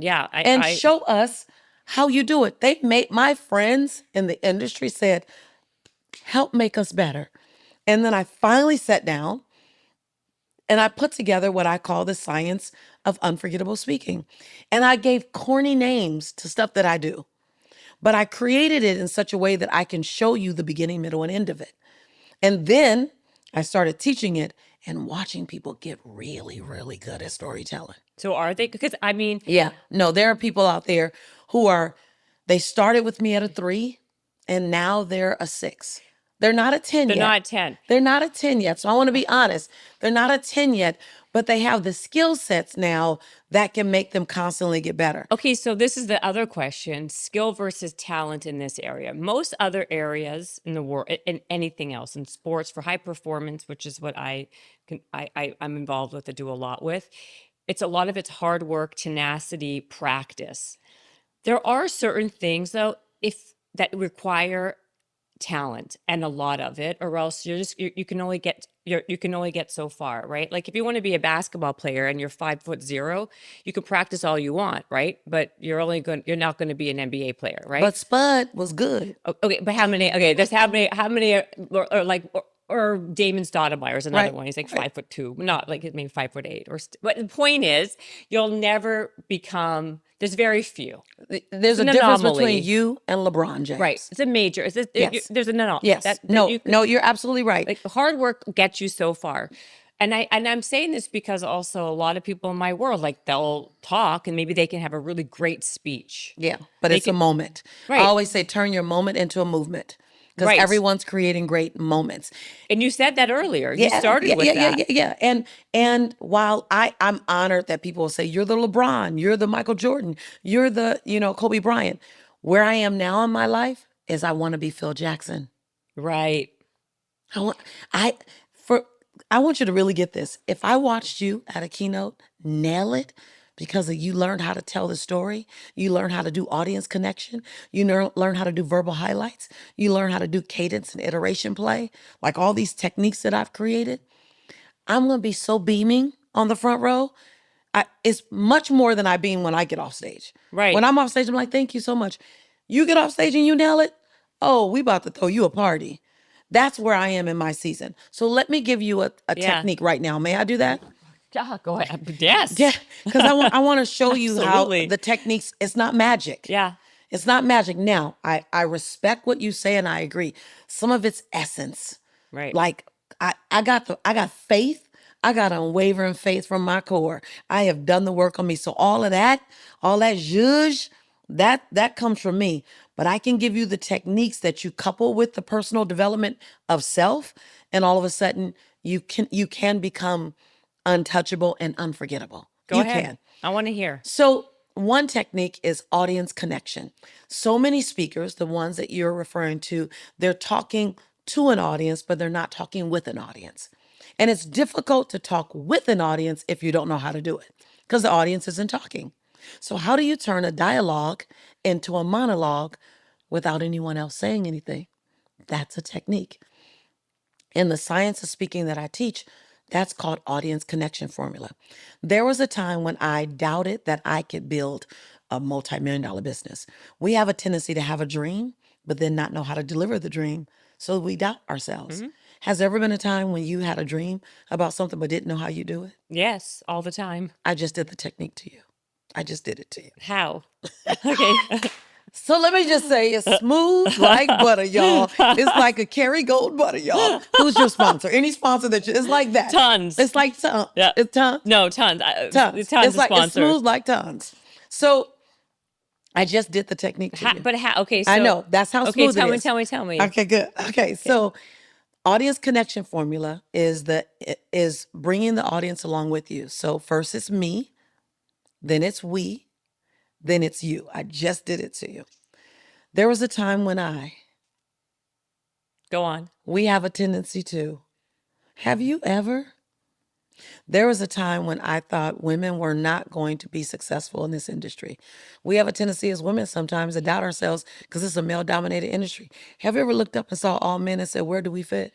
and show us how you do it? They made, my friends in the industry said, help make us better. And then I finally sat down and I put together what I call the science of unforgettable speaking. And I gave corny names to stuff that I do, but I created it in such a way that I can show you the beginning, middle, and end of it. And then I started teaching it and watching people get really, really good at storytelling. So are they? Because I mean, yeah, no, there are people out there who they started with me at a 3 and now they're a 6. They're not a 10 yet. They're not a 10. They're not a 10 yet. So I want to be honest. They're not a 10 yet, but they have the skill sets now that can make them constantly get better. Okay, so this is the other question, skill versus talent in this area. Most other areas in the world, in anything else, in sports for high performance, which is what I'm involved with, I do a lot with. A lot of it's hard work, tenacity, practice. There are certain things though, that require talent and a lot of it, or else you can only get so far, right? Like if you want to be a basketball player and you're 5'0", you can practice all you want, right? But you're not going to be an NBA player, right? But Spud was good. Okay, but how many? Okay, there's how many, or Damon Stoudemire is another one. He's like 5'2", not like maybe 5'8", but the point is, you'll never become. There's very few. There's a difference between you and LeBron James. Right. It's a major. Yes. There's a no. Yes. No, you're absolutely right. Like hard work gets you so far. And I'm saying this because also a lot of people in my world, like they'll talk and maybe they can have a really great speech. Yeah, but it's a moment. Right. I always say turn your moment into a movement. Because everyone's creating great moments. And you said that earlier. You started with that. Yeah. And while I'm honored that people will say, you're the LeBron, you're the Michael Jordan, you're the, Kobe Bryant. Where I am now in my life is I want to be Phil Jackson. Right. I want you to really get this. If I watched you at a keynote nail it, because you learned how to tell the story, you learn how to do audience connection, you learn how to do verbal highlights, you learn how to do cadence and iteration play, like all these techniques that I've created, I'm going to be so beaming on the front row. It's much more than I beam when I get off stage. Right. When I'm off stage, I'm like, thank you so much. You get off stage and you nail it, oh, we about to throw you a party. That's where I am in my season. So let me give you a technique right now. May I do that? Yeah, go ahead. Yes. Yeah, because I want to show you how the techniques, it's not magic. Yeah. It's not magic. Now, I respect what you say and I agree. Some of it's essence. Right. Like I got faith. I got unwavering faith from my core. I have done the work on me. So all that zhuzh, that comes from me. But I can give you the techniques that you couple with the personal development of self, and all of a sudden you can become untouchable and unforgettable. Go ahead. I want to hear. So one technique is audience connection. So many speakers, the ones that you're referring to, they're talking to an audience, but they're not talking with an audience. And it's difficult to talk with an audience if you don't know how to do it, because the audience isn't talking. So how do you turn a dialogue into a monologue without anyone else saying anything? That's a technique. In the science of speaking that I teach, that's called audience connection formula. There was a time when I doubted that I could build a multi-million-dollar business. We have a tendency to have a dream, but then not know how to deliver the dream. So we doubt ourselves. Mm-hmm. Has there ever been a time when you had a dream about something but didn't know how you do it? Yes, all the time. I just did the technique to you. I just did it to you. How? Okay. So let me just say, it's smooth like butter, y'all. It's like a Kerrygold butter, y'all. Who's your sponsor? Any sponsor it's like that. Tons. It's like tons. Yeah. It's tons. No, tons. Tons. Tons of sponsors. It's smooth like tons. So I just did the technique to you. But how? Okay. So, I know. That's how smooth it is. Tell me. Okay, good. Okay. So audience connection formula is bringing the audience along with you. So first it's me, then it's we, then it's you. I just did it to you. There was a time when Go on. We have a tendency to. Have you ever There was a time when I thought women were not going to be successful in this industry. We have a tendency as women sometimes to doubt ourselves because it's a male-dominated industry. Have you ever looked up and saw all men and said, where do we fit?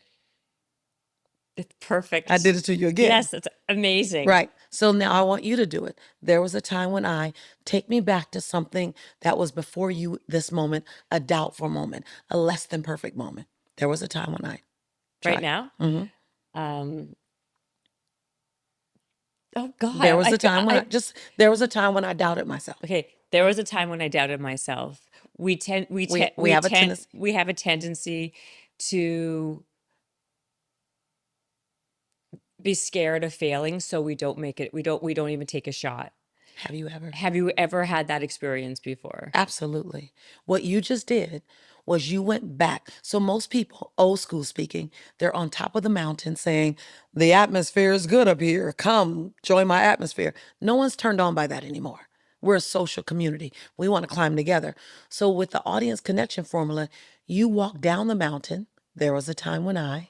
It's perfect. I did it to you again. Yes, it's amazing. Right. So now I want you to do it. There was a time when take me back to something that was before you, this moment, a doubtful moment, a less than perfect moment. There was a time when I tried. Right now? Oh God. There was a time when there was a time when I doubted myself. Okay. There was a time when I doubted myself. We have a tendency to be scared of failing, so we don't make it. We don't even take a shot. Have you ever? Have you ever had that experience before? Absolutely. What you just did was you went back. So most people, old school speaking, they're on top of the mountain saying, the atmosphere is good up here. Come join my atmosphere. No one's turned on by that anymore. We're a social community. We want to climb together. So with the audience connection formula, you walk down the mountain. There was a time when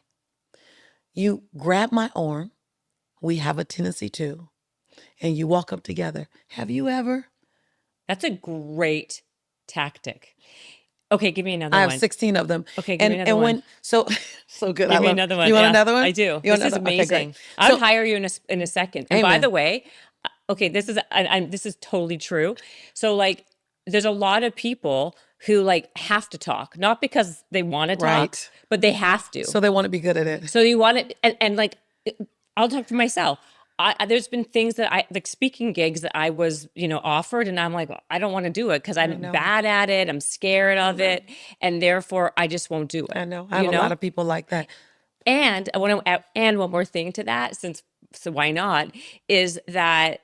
you grab my arm. We have a tendency to, and you walk up together. Have you ever? That's a great tactic. Okay, give me another one. I have 16 of them. Okay, give me another one. So good. Give me another one. You want another one? I do. This is amazing. Okay, I would hire you in a second. And by the way, okay, this is totally true. So like, there's a lot of people who like have to talk, not because they want to talk, but they have to. So they want to be good at it. So you want it, and like, I'll talk for myself. There's been things that like speaking gigs that I was, offered, and I'm like, I don't want to do it because I'm bad at it. I'm scared of it. And therefore I just won't do it. I know. I have a lot of people like that. And I want to add one more thing to that, so why not, is that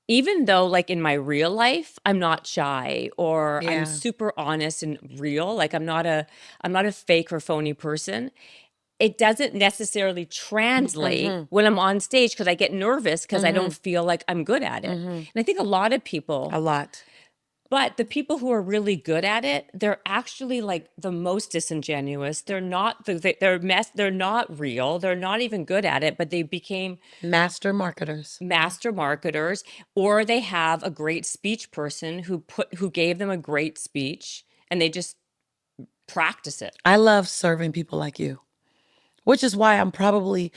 even though like in my real life, I'm not shy or I'm super honest and real, like I'm not a fake or phony person, it doesn't necessarily translate when I'm on stage because I get nervous because I don't feel like I'm good at it. And I think a lot of people. But the people who are really good at it, they're actually like the most disingenuous. They're not they're not real. They're not even good at it, but they became master marketers, or they have a great speech person who gave them a great speech and they just practice it. I love serving people like you, which is why I'm probably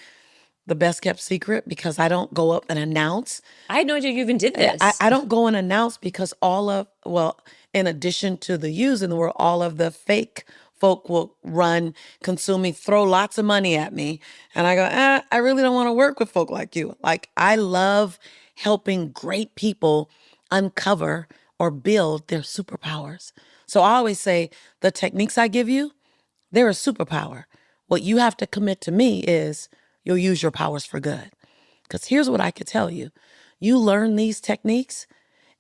the best kept secret, because I don't go up and announce. I had no idea you even did this. I don't go and announce because in addition to the yous in the world, all of the fake folk will run, consume me, throw lots of money at me. And I go, I really don't want to work with folk like you. Like, I love helping great people uncover or build their superpowers. So I always say the techniques I give you, they're a superpower. What you have to commit to me is you'll use your powers for good. Because here's what I could tell you. You learn these techniques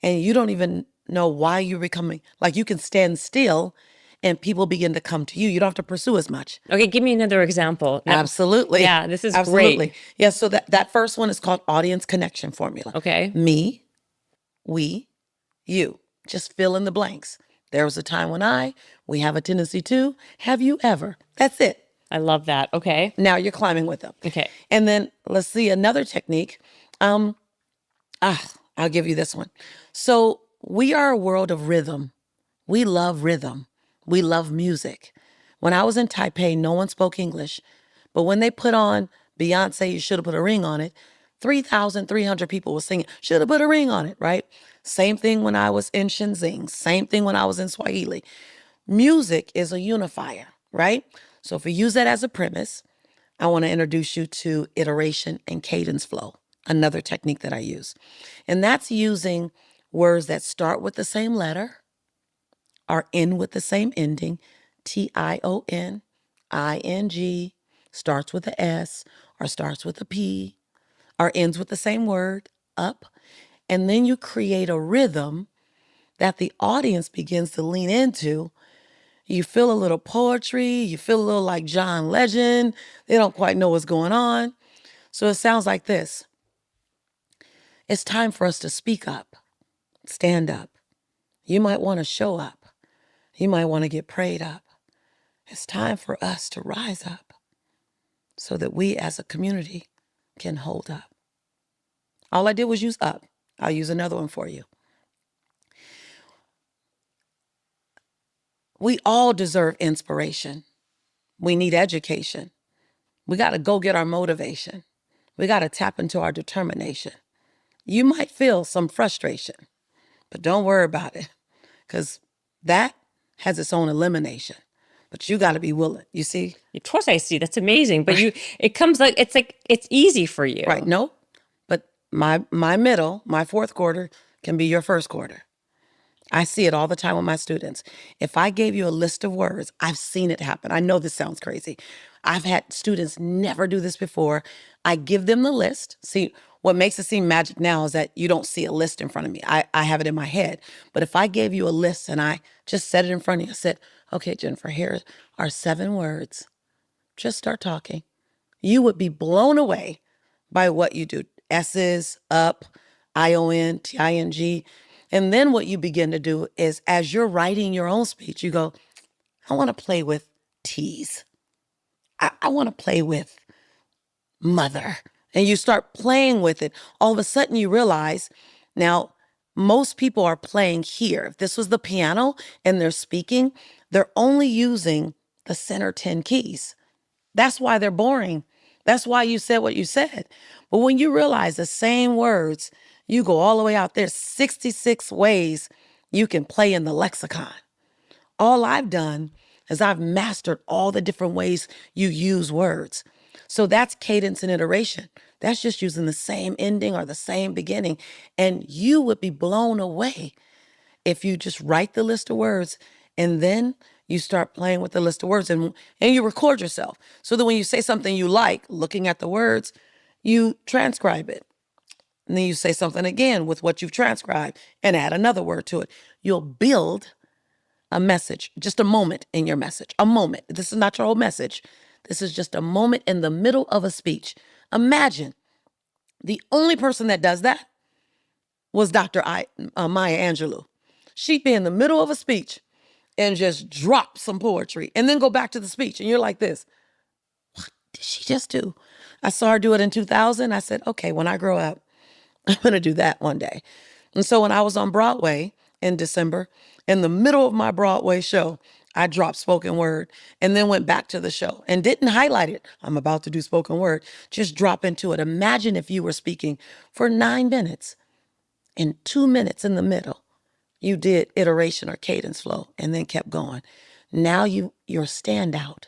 and you don't even know why you're becoming, like you can stand still and people begin to come to you. You don't have to pursue as much. Okay, give me another example. Absolutely. Yeah, this is great. Yeah, so that first one is called audience connection formula. Okay. Me, we, you. Just fill in the blanks. There was a time when we have a tendency to, have you ever? That's it. I love that. Okay. Now you're climbing with them. Okay. And then let's see another technique. I'll give you this one. So we are a world of rhythm. We love rhythm. We love music. When I was in Taipei, no one spoke English. But when they put on Beyonce, You Should Have Put a Ring on It, 3,300 people were singing, should have put a ring on it, right? Same thing when I was in Shenzhen. Same thing when I was in Swahili. Music is a unifier, right? So if we use that as a premise, I want to introduce you to iteration and cadence flow, another technique that I use. And that's using words that start with the same letter, are end with the same ending, tion, ing, starts with a S, or starts with a P, or ends with the same word, up. And then you create a rhythm that the audience begins to lean into. You feel a little poetry. You feel a little like John Legend. They don't quite know what's going on. So it sounds like this. It's time for us to speak up, stand up. You might want to show up. You might want to get prayed up. It's time for us to rise up so that we as a community can hold up. All I did was use up. I'll use another one for you. We all deserve inspiration. We need education. We got to go get our motivation. We got to tap into our determination. You might feel some frustration, but don't worry about it, because that has its own elimination. But you got to be willing. You see? Of course I see. That's amazing. But it comes like it's easy for you. Right. No, but my fourth quarter can be your first quarter. I see it all the time with my students. If I gave you a list of words, I've seen it happen. I know this sounds crazy. I've had students never do this before. I give them the list. See, what makes it seem magic now is that you don't see a list in front of me. I have it in my head. But if I gave you a list and I just set it in front of you, I said, okay, Jennifer, here are 7 words. Just start talking. You would be blown away by what you do. S's, up, ION, TING. And then what you begin to do is, as you're writing your own speech, you go, I want to play with T's. I want to play with mother. And you start playing with it. All of a sudden you realize, now, most people are playing here. If this was the piano and they're speaking, they're only using the center 10 keys. That's why they're boring. That's why you said what you said. But when you realize the same words, you go all the way out there, 66 ways you can play in the lexicon. All I've done is I've mastered all the different ways you use words. So that's cadence and iteration. That's just using the same ending or the same beginning. And you would be blown away if you just write the list of words and then you start playing with the list of words and you record yourself. So that when you say something you like, looking at the words, you transcribe it. And then you say something again with what you've transcribed and add another word to it. You'll build a message, just a moment in your message, a moment. This is not your whole message. This is just a moment in the middle of a speech. Imagine the only person that does that was Dr. Maya Angelou. She'd be in the middle of a speech and just drop some poetry and then go back to the speech. And you're like this, what did she just do? I saw her do it in 2000. I said, okay, when I grow up, I'm going to do that one day. And so when I was on Broadway in December, in the middle of my Broadway show, I dropped spoken word and then went back to the show and didn't highlight it. I'm about to do spoken word. Just drop into it. Imagine if you were speaking for 9 minutes. In 2 minutes in the middle, you did iteration or cadence flow and then kept going. Now you're standout.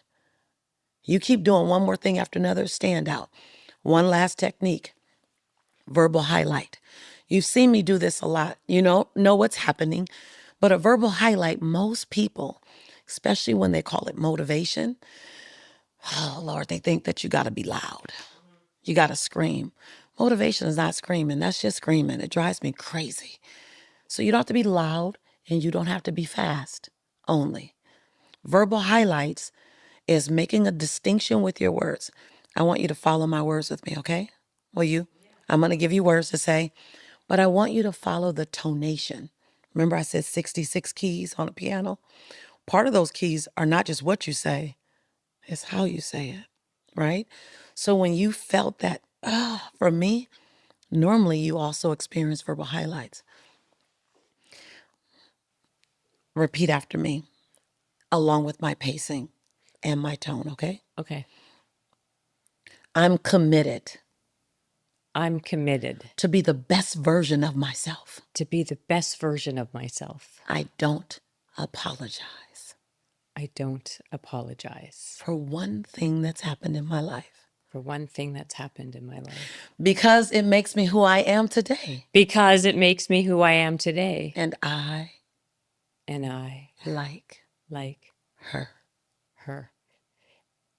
You keep doing one more thing after another, standout. One last technique, verbal highlight. You've seen me do this a lot. You know what's happening, but a verbal highlight, most people, especially when they call it motivation, oh Lord, they think that you got to be loud. You got to scream. Motivation is not screaming. That's just screaming. It drives me crazy. So you don't have to be loud and you don't have to be fast only. Verbal highlights is making a distinction with your words. I want you to follow my words with me, okay? Will you? I'm going to give you words to say, but I want you to follow the tonation. Remember I said 66 keys on a piano? Part of those keys are not just what you say, it's how you say it, right? So when you felt that, for me, normally you also experience verbal highlights. Repeat after me, along with my pacing and my tone, okay? Okay. I'm committed. I'm committed. To be the best version of myself. To be the best version of myself. I don't apologize. I don't apologize. For one thing that's happened in my life. For one thing that's happened in my life. Because it makes me who I am today. Because it makes me who I am today. And I like her.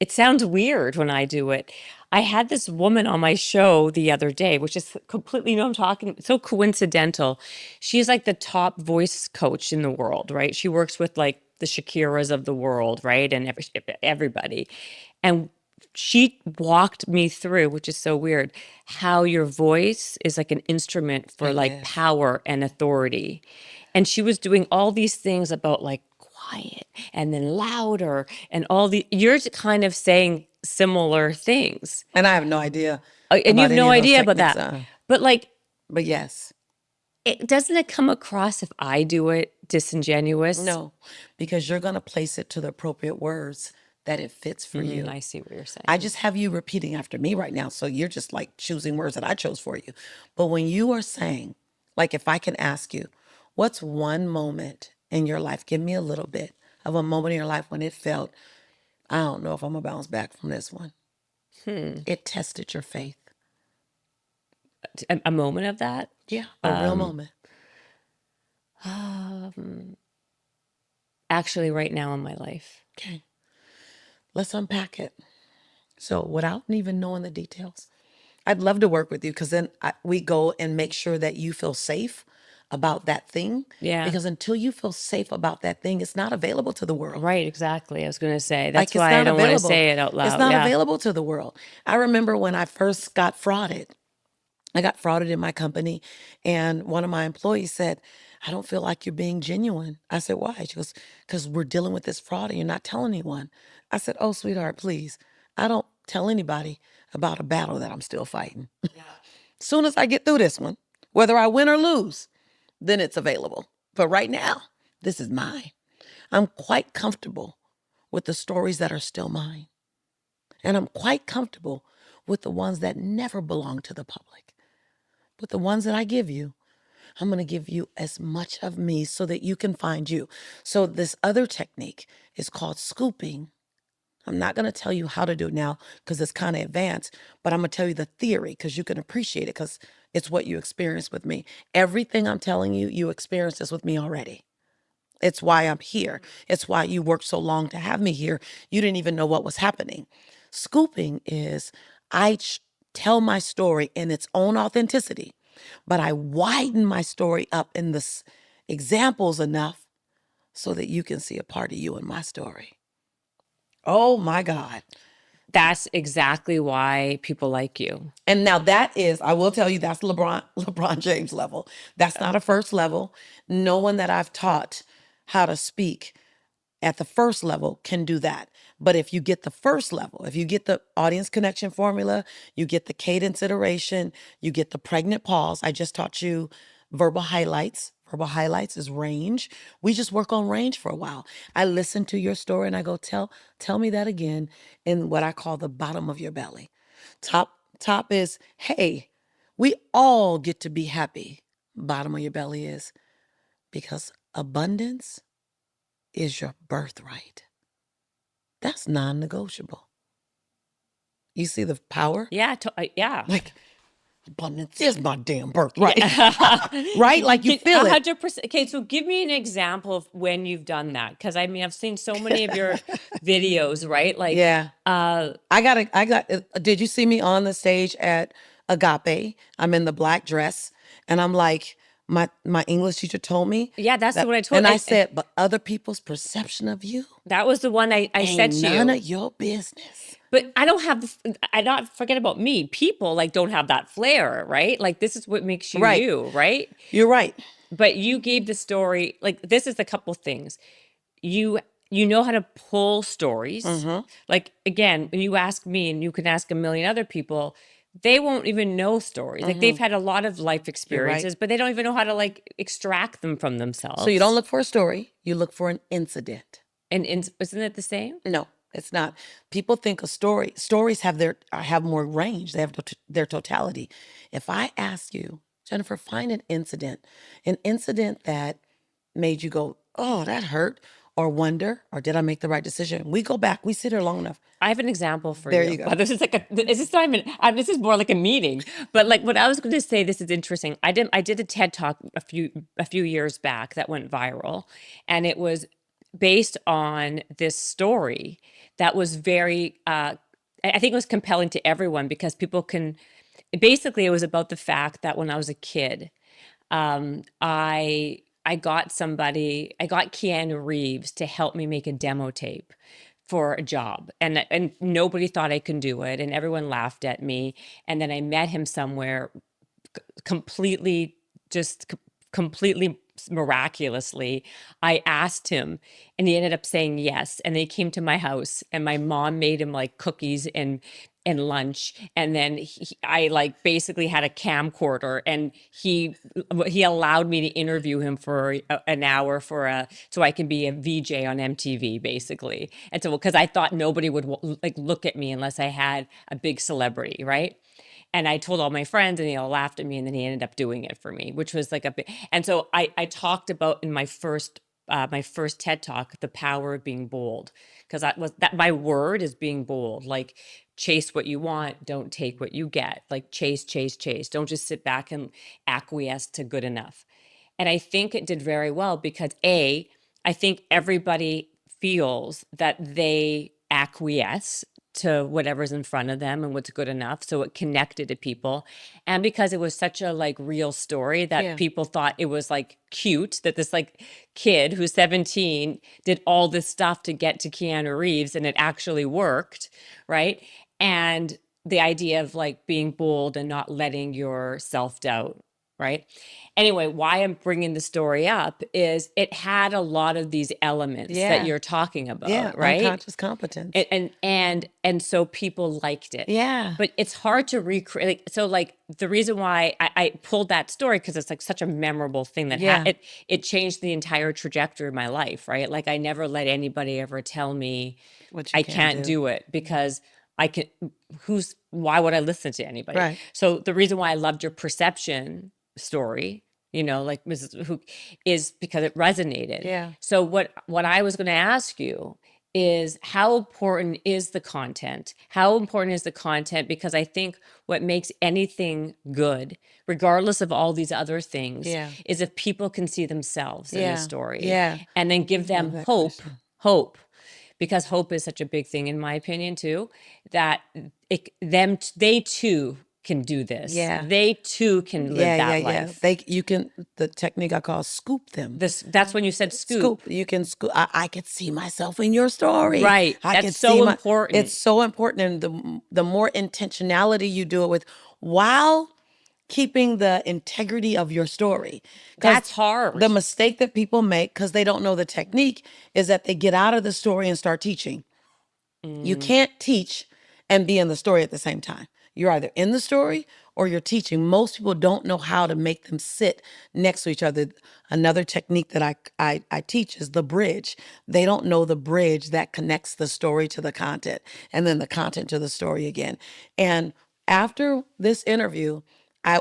It sounds weird when I do it. I had this woman on my show the other day, which is completely, I'm talking, so coincidental. She's like the top voice coach in the world, right? She works with like the Shakiras of the world, right? And everybody. And she walked me through, which is so weird, how your voice is like an instrument for like power and authority. And she was doing all these things about like quiet and then louder and you're kind of saying similar things. And I have no idea. And you have no idea about that. But like, But yes. Doesn't it come across, if I do it, disingenuous? No, because you're going to place it to the appropriate words that it fits for you. I see what you're saying. I just have you repeating after me right now. So you're just like choosing words that I chose for you. But when you are saying, like, if I can ask you, what's one moment in your life? Give me a little bit of a moment in your life when it felt, I don't know if I'm going to bounce back from this one. It tested your faith. A moment of that? Yeah, a real moment. Actually, right now in my life. Okay. Let's unpack it. So without even knowing the details, I'd love to work with you because then we go and make sure that you feel safe about that thing. Yeah. Because until you feel safe about that thing, it's not available to the world. Right, exactly. I was going to say, that's Like, why I don't want to say it out loud. It's not available to the world. I remember when I first got frauded. I got frauded in my company, and one of my employees said, I don't feel like you're being genuine. I said, why? She goes, because we're dealing with this fraud and you're not telling anyone. I said, oh, sweetheart, please. I don't tell anybody about a battle that I'm still fighting. Yeah. Soon as I get through this one, whether I win or lose, then it's available. But right now, this is mine. I'm quite comfortable with the stories that are still mine. And I'm quite comfortable with the ones that never belong to the public. But the ones that I give you, I'm going to give you as much of me so that you can find you. So this other technique is called scooping. I'm not going to tell you how to do it now because it's kind of advanced, but I'm going to tell you the theory because you can appreciate it because it's what you experienced with me. Everything I'm telling you, you experienced this with me already. It's why I'm here. It's why you worked so long to have me here. You didn't even know what was happening. Scooping is I tell my story in its own authenticity, but I widen my story up in the examples enough so that you can see a part of you in my story. Oh my God. That's exactly why people like you. And now that is, I will tell you, that's LeBron James level. That's not a first level. No one that I've taught how to speak at the first level can do that. But if you get the first level, if you get the audience connection formula, you get the cadence iteration, you get the pregnant pause. I just taught you verbal highlights. Verbal highlights is range. We just work on range for a while. I listen to your story and I go, tell me that again in what I call the bottom of your belly. Top is, hey, we all get to be happy. Bottom of your belly is because abundance is your birthright. That's non-negotiable. You see the power? Yeah, yeah. Like, abundance is my damn birthright. Right? Like you feel 100%. Okay, so give me an example of when you've done that. Because I mean, I've seen so many of your videos, right? Like, yeah. Did you see me on the stage at Agape? I'm in the black dress and I'm like, my English teacher told me. Yeah, that's what I told. And I said, but other people's perception of you. That was the one I said to you. None of your business. But I don't have, I not forget about me. People like don't have that flair, right? Like this is what makes you right. you, right? You're right. But you gave the story, like this is a couple things. You know how to pull stories. Mm-hmm. Like again, when you ask me and you can ask a million other people, they won't even know stories. Like they've had a lot of life experiences, but they don't even know how to like extract them from themselves. So you don't look for a story, you look for an incident. And isn't it the same? No, it's not. People think stories have more range. They have their totality. If I ask you, Jennifer, find an incident that made you go, oh, that hurt, or wonder, or did I make the right decision? We go back, we sit here long enough. I have an example for you. There you go. This is like this is more like a meeting. But like what I was going to say, this is interesting. I did a TED Talk a few years back that went viral, and it was based on this story that was very, I think it was compelling to everyone because people can, basically it was about the fact that when I was a kid, I got Keanu Reeves to help me make a demo tape for a job, and nobody thought I could do it, and everyone laughed at me. And then I met him somewhere, completely miraculously, I asked him and he ended up saying yes. And they came to my house and my mom made him like cookies and lunch. And then I like basically had a camcorder and he allowed me to interview him for an hour so I can be a VJ on MTV basically. And so, because I thought nobody would like look at me unless I had a big celebrity, right? And I told all my friends and they all laughed at me and then he ended up doing it for me, which was like a big, and so I talked about in my first TED talk, the power of being bold. Cause that my word is being bold. Like chase what you want. Don't take what you get. Like chase, chase, chase. Don't just sit back and acquiesce to good enough. And I think it did very well because I think everybody feels that they acquiesce to whatever's in front of them and what's good enough. So it connected to people. And because it was such a like real story that people thought it was like cute that this like kid who's 17 did all this stuff to get to Keanu Reeves and it actually worked, right? And the idea of like being bold and not letting your self-doubt, right? Anyway, why I'm bringing the story up is it had a lot of these elements that you're talking about, right? Unconscious competence. And so people liked it. Yeah. But it's hard to recreate. So like the reason why I pulled that story, because it's like such a memorable thing that it changed the entire trajectory of my life, right? Like I never let anybody ever tell me I can't do it because I can, why would I listen to anybody? Right. So the reason why I loved your perception story, like Mrs. Who, is because it resonated. Yeah. So what I was going to ask you is how important is the content? How important is the content? Because I think what makes anything good, regardless of all these other things, is if people can see themselves in the story. Yeah. And then give them hope. Because hope is such a big thing, in my opinion, too, that they too can do this. Yeah. They too can live that life. The technique I call scoop them. That's when you said scoop. You can scoop. I could see myself in your story. Right. That's so important. It's so important. And the more intentionality you do it with, while keeping the integrity of your story. That's hard. The mistake that people make, because they don't know the technique, is that they get out of the story and start teaching. You can't teach and be in the story at the same time. You're either in the story or you're teaching. Most people don't know how to make them sit next to each other. Another technique that I teach is the bridge. They don't know the bridge that connects the story to the content and then the content to the story again. And after this interview, I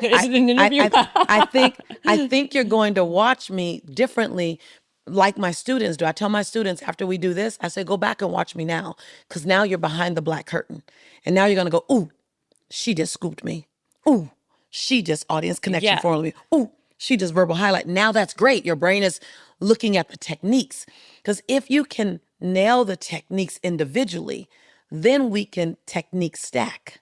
think you're going to watch me differently, like my students do. I tell my students after we do this, I say, go back and watch me now, because now you're behind the black curtain. And now you're going to go, ooh, she just scooped me. Ooh, she just audience connection for me. Ooh, she just verbal highlight. Now that's great. Your brain is looking at the techniques. Because if you can nail the techniques individually, then we can technique stack.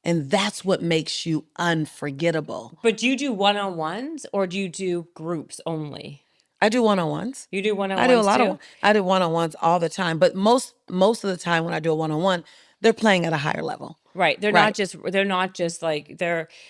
And that's what makes you unforgettable. But do you do one-on-ones or do you do groups only? I do one-on-ones. You do one-on-ones I do a lot I do one-on-ones all the time. But most of the time when I do a one-on-one, they're playing at a higher level. Right. They're not just like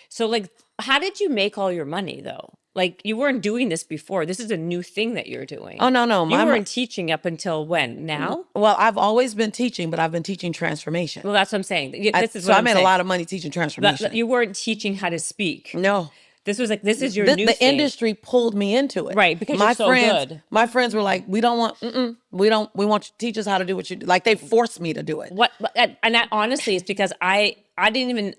so like, how did you make all your money though? Like you weren't doing this before. This is a new thing that you're doing. Oh, no. You weren't teaching up until when? Now? Well, I've always been teaching, but I've been teaching transformation. Well, that's what I'm saying. I made a lot of money teaching transformation. You weren't teaching how to speak. No. This is your new thing. The industry pulled me into it. Right, because you're so good. My friends were like, we want you to teach us how to do what you do. Like they forced me to do it. And that honestly is because I didn't even...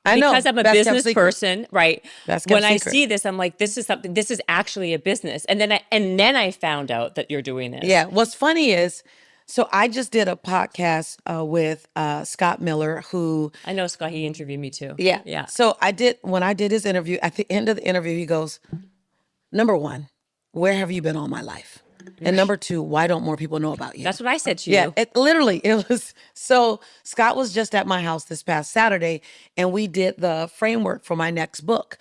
I know. Because I'm a business person, right? When I see this, I'm like, this is actually a business. And then I found out that you're doing this. Yeah. What's funny is, so I just did a podcast with Scott Miller, who... I know Scott, he interviewed me too. Yeah. Yeah. So when I did his interview, at the end of the interview, he goes, number one, where have you been all my life? And number two, why don't more people know about you? That's what I said to you. Yeah, it was. So Scott was just at my house this past Saturday, and we did the framework for my next book.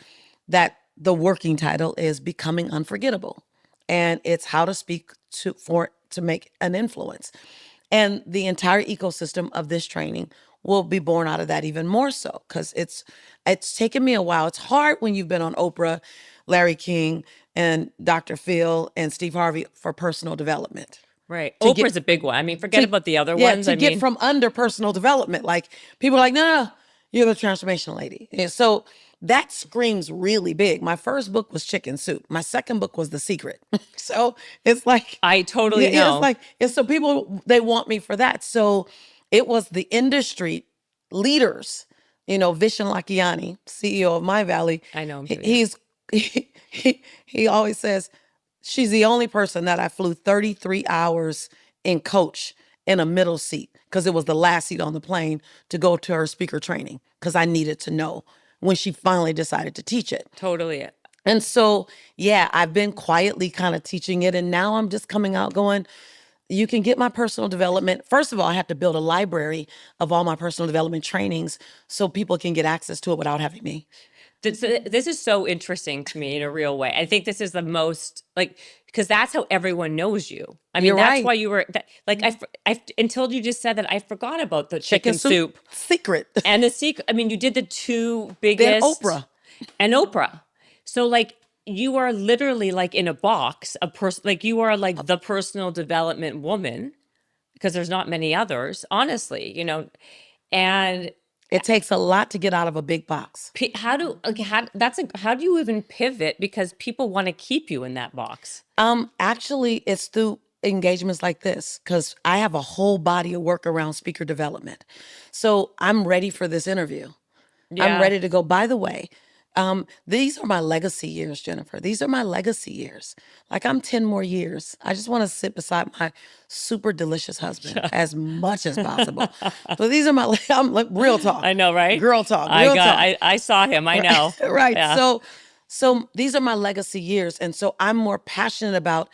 That the working title is Becoming Unforgettable, and it's how to speak to make an influence. And the entire ecosystem of this training will be born out of that even more so, because it's taken me a while. It's hard when you've been on Oprah, Larry King, and Dr. Phil and Steve Harvey for personal development. Right. To Oprah's a big one. I mean, forget about the other ones. To get from under personal development. Like people are like, no, you're the transformational lady. And so that screams really big. My first book was Chicken Soup. My second book was The Secret. So it's like, I totally know. So people, they want me for that. So it was the industry leaders, Vishen Lakhiani, CEO of My Valley. I know him too, he always says, she's the only person that I flew 33 hours in coach in a middle seat because it was the last seat on the plane to go to her speaker training because I needed to know when she finally decided to teach it. Totally. And so, yeah, I've been quietly kind of teaching it. And now I'm just coming out going, you can get my personal development. First of all, I have to build a library of all my personal development trainings so people can get access to it without having me. This is so interesting to me in a real way. I think this is the most because that's how everyone knows you. I mean, that's why you were I until you just said that I forgot about the chicken soup secret and the secret. I mean, you did the two biggest and Oprah. So you are literally in a box, you are the personal development woman because there's not many others, honestly, and it takes a lot to get out of a big box. How do you even pivot because people want to keep you in that box? Actually, it's through engagements like this because I have a whole body of work around speaker development. So I'm ready for this interview. Yeah. I'm ready to go. By the way, these are my legacy years, Jennifer. These are my legacy years. I'm 10 more years. I just want to sit beside my super delicious husband as much as possible. So these are I'm real talk. I know, right? Girl talk. I saw him. I know. Right. Yeah. So these are my legacy years. And so I'm more passionate about,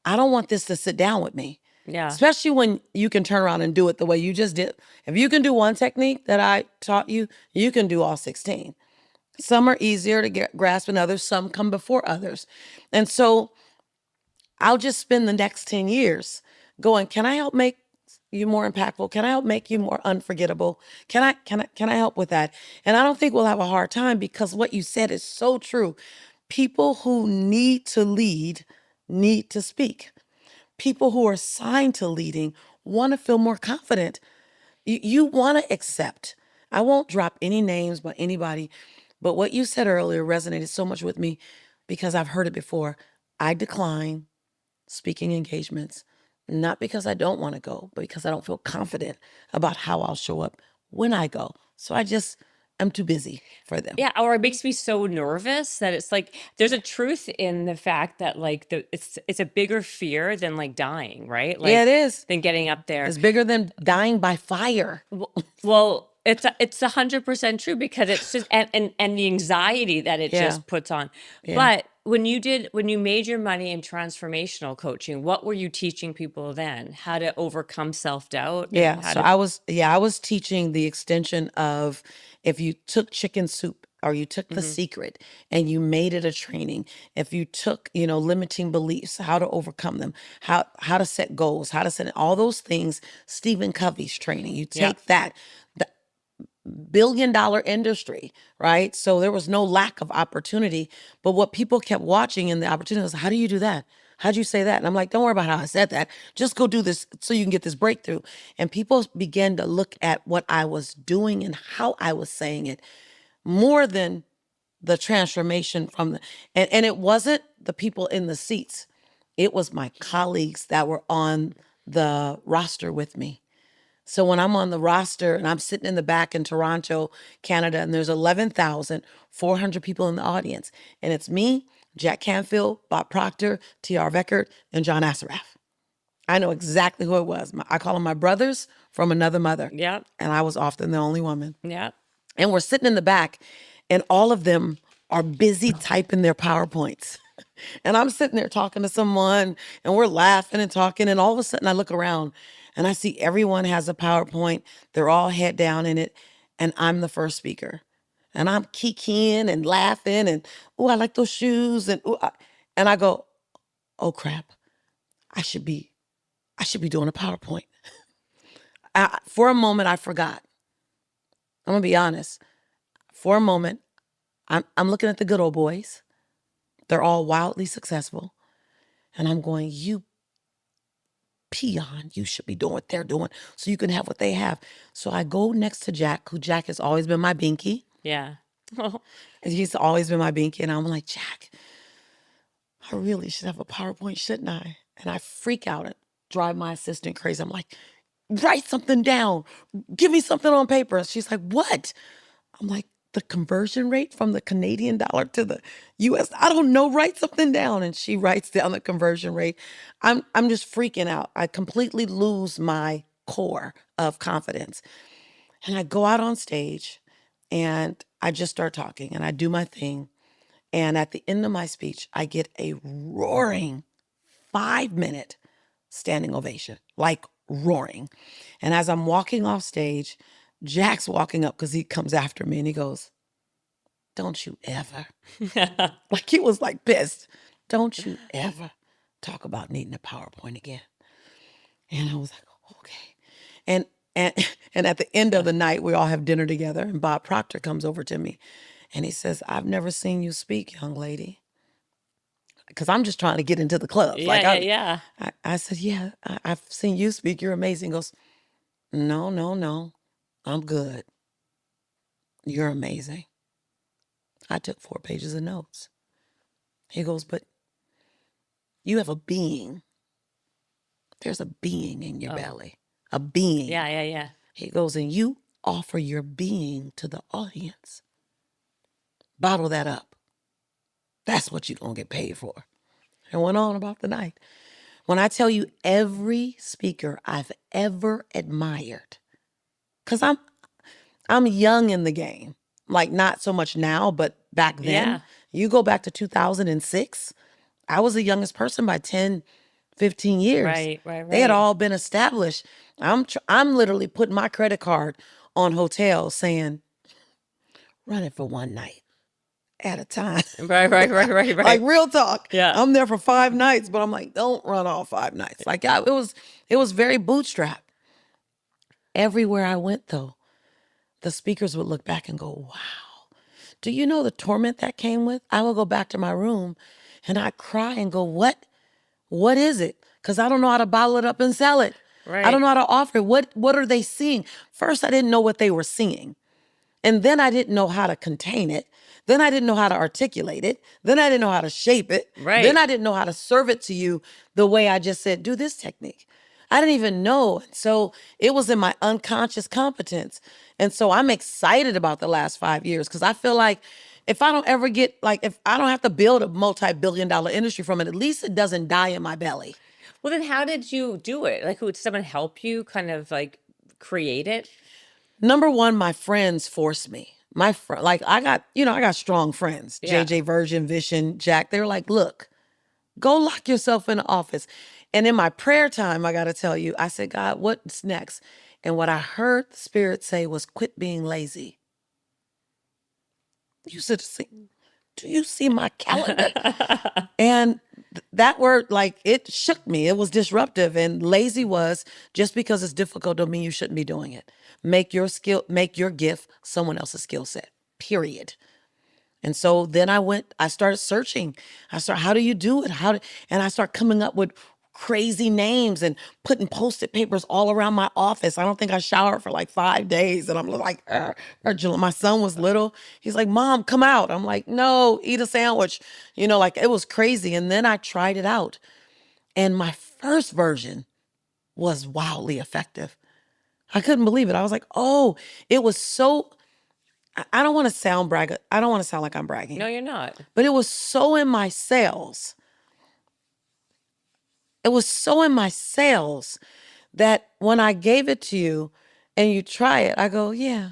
I don't want this to sit down with me. Yeah. Especially when you can turn around and do it the way you just did. If you can do one technique that I taught you, you can do all 16. Some are easier to grasp than others. Some come before others. And so I'll just spend the next 10 years going, can I help make you more impactful? Can I help make you more unforgettable? Can I help with that? And I don't think we'll have a hard time because what you said is so true. People who need to lead need to speak. People who are assigned to leading want to feel more confident. You want to accept. I won't drop any names by anybody. But what you said earlier resonated so much with me because I've heard it before. I decline speaking engagements, not because I don't want to go, but because I don't feel confident about how I'll show up when I go. So I'm too busy for them. Yeah, or it makes me so nervous that it's there's a truth in the fact that it's a bigger fear than dying, right? Yeah, it is. Than getting up there. It's bigger than dying by fire. Well, it's 100% true because it's just and the anxiety that it just puts on. Yeah. But when you made your money in transformational coaching, what were you teaching people then? How to overcome self-doubt? Yeah. So I was teaching the extension of if you took chicken soup or you took The Secret and you made it a training, if you took, limiting beliefs, how to overcome them, how to set goals, how to set all those things, Stephen Covey's training, you take that. Billion-dollar industry, right? So there was no lack of opportunity. But what people kept watching in the opportunity was, how do you do that? How'd you say that? And I'm like, don't worry about how I said that. Just go do this so you can get this breakthrough. And people began to look at what I was doing and how I was saying it more than the transformation from and it wasn't the people in the seats. It was my colleagues that were on the roster with me. So when I'm on the roster and I'm sitting in the back in Toronto, Canada, and there's 11,400 people in the audience, and it's me, Jack Canfield, Bob Proctor, T.R. Veckert, and John Assaraf. I know exactly who it was. I call them my brothers from another mother. Yeah. And I was often the only woman. Yeah. And we're sitting in the back, and all of them are busy typing their PowerPoints. And I'm sitting there talking to someone, and we're laughing and talking, and all of a sudden I look around, and I see everyone has a PowerPoint. They're all head down in it. And I'm the first speaker. And I'm kikiing and laughing and, oh, I like those shoes. And and I go, oh, crap. I should be doing a PowerPoint. For a moment, I forgot. I'm going to be honest. For a moment, I'm looking at the good old boys. They're all wildly successful. And I'm going, you peon, you should be doing what they're doing so you can have what they have. So I go next to Jack, who Jack has always been my binky. Yeah. And he's always been my binky. And I'm like, Jack, I really should have a PowerPoint, shouldn't I? And I freak out and drive my assistant crazy. I'm like, write something down. Give me something on paper. And she's like, what? I'm like, the conversion rate from the Canadian dollar to the US, I don't know, write something down. And she writes down the conversion rate. I'm just freaking out. I completely lose my core of confidence. And I go out on stage and I just start talking and I do my thing. And at the end of my speech, I get a roaring 5-minute standing ovation, like roaring. And as I'm walking off stage, Jack's walking up because he comes after me and he goes, don't you ever, like he was like pissed, don't you ever talk about needing a PowerPoint again. And I was like, okay. And and at the end of the night, we all have dinner together and Bob Proctor comes over to me and he says, I've never seen you speak, young lady. Because I'm just trying to get into the clubs. Yeah. I said, yeah, I've seen you speak. You're amazing. He goes, no, I'm good. You're amazing. I took 4 pages of notes. He goes, but you have a being. There's a being in your belly, a being. Yeah. He goes, and you offer your being to the audience. Bottle that up. That's what you're going to get paid for. And went on about the night. When I tell you every speaker I've ever admired, because I'm young in the game, like not so much now, but back then. Yeah. You go back to 2006, I was the youngest person by 10, 15 years. Right. They had all been established. I'm literally putting my credit card on hotels saying, run it for one night at a time. Right. Like real talk. Yeah. I'm there for 5 nights, but I'm like, don't run all 5 nights. Like it was very bootstrapped. Everywhere I went though, the speakers would look back and go, wow. Do you know the torment that came with? I would go back to my room and I'd cry and go, what? What is it? Because I don't know how to bottle it up and sell it. Right. I don't know how to offer it. What are they seeing? First, I didn't know what they were seeing. And then I didn't know how to contain it. Then I didn't know how to articulate it. Then I didn't know how to shape it. Right. Then I didn't know how to serve it to you the way I just said, do this technique. I didn't even know. So it was in my unconscious competence. And so I'm excited about the last 5 years because I feel like if I don't ever get, like, if I don't have to build a multi-billion-dollar industry from it, at least it doesn't die in my belly. Well, then how did you do it? Like, would someone help you kind of like create it? Number one, my friends forced me. My friend, like I got strong friends. Yeah. JJ, Virgin, Vision, Jack. They were like, look, go lock yourself in the office. And in my prayer time, I got to tell you, I said, God, what's next? And what I heard the Spirit say was, quit being lazy. You should see. Do you see my calendar? And that word, like, it shook me. It was disruptive. And lazy was, just because it's difficult don't mean you shouldn't be doing it. Make your gift someone else's skill set, period. And so then I started searching. How do you do it? And I start coming up with crazy names and putting Post-it papers all around my office. I don't think I showered for like 5 days. And I'm like, my son was little. He's like, Mom, come out. I'm like, no, eat a sandwich. Like it was crazy. And then I tried it out. And my first version was wildly effective. I couldn't believe it. I was like, oh, it was so, I don't want to sound I don't want to sound like I'm bragging. No, you're not. But it was so in my cells. It was so in my cells that when I gave it to you and you try it, I go, yeah,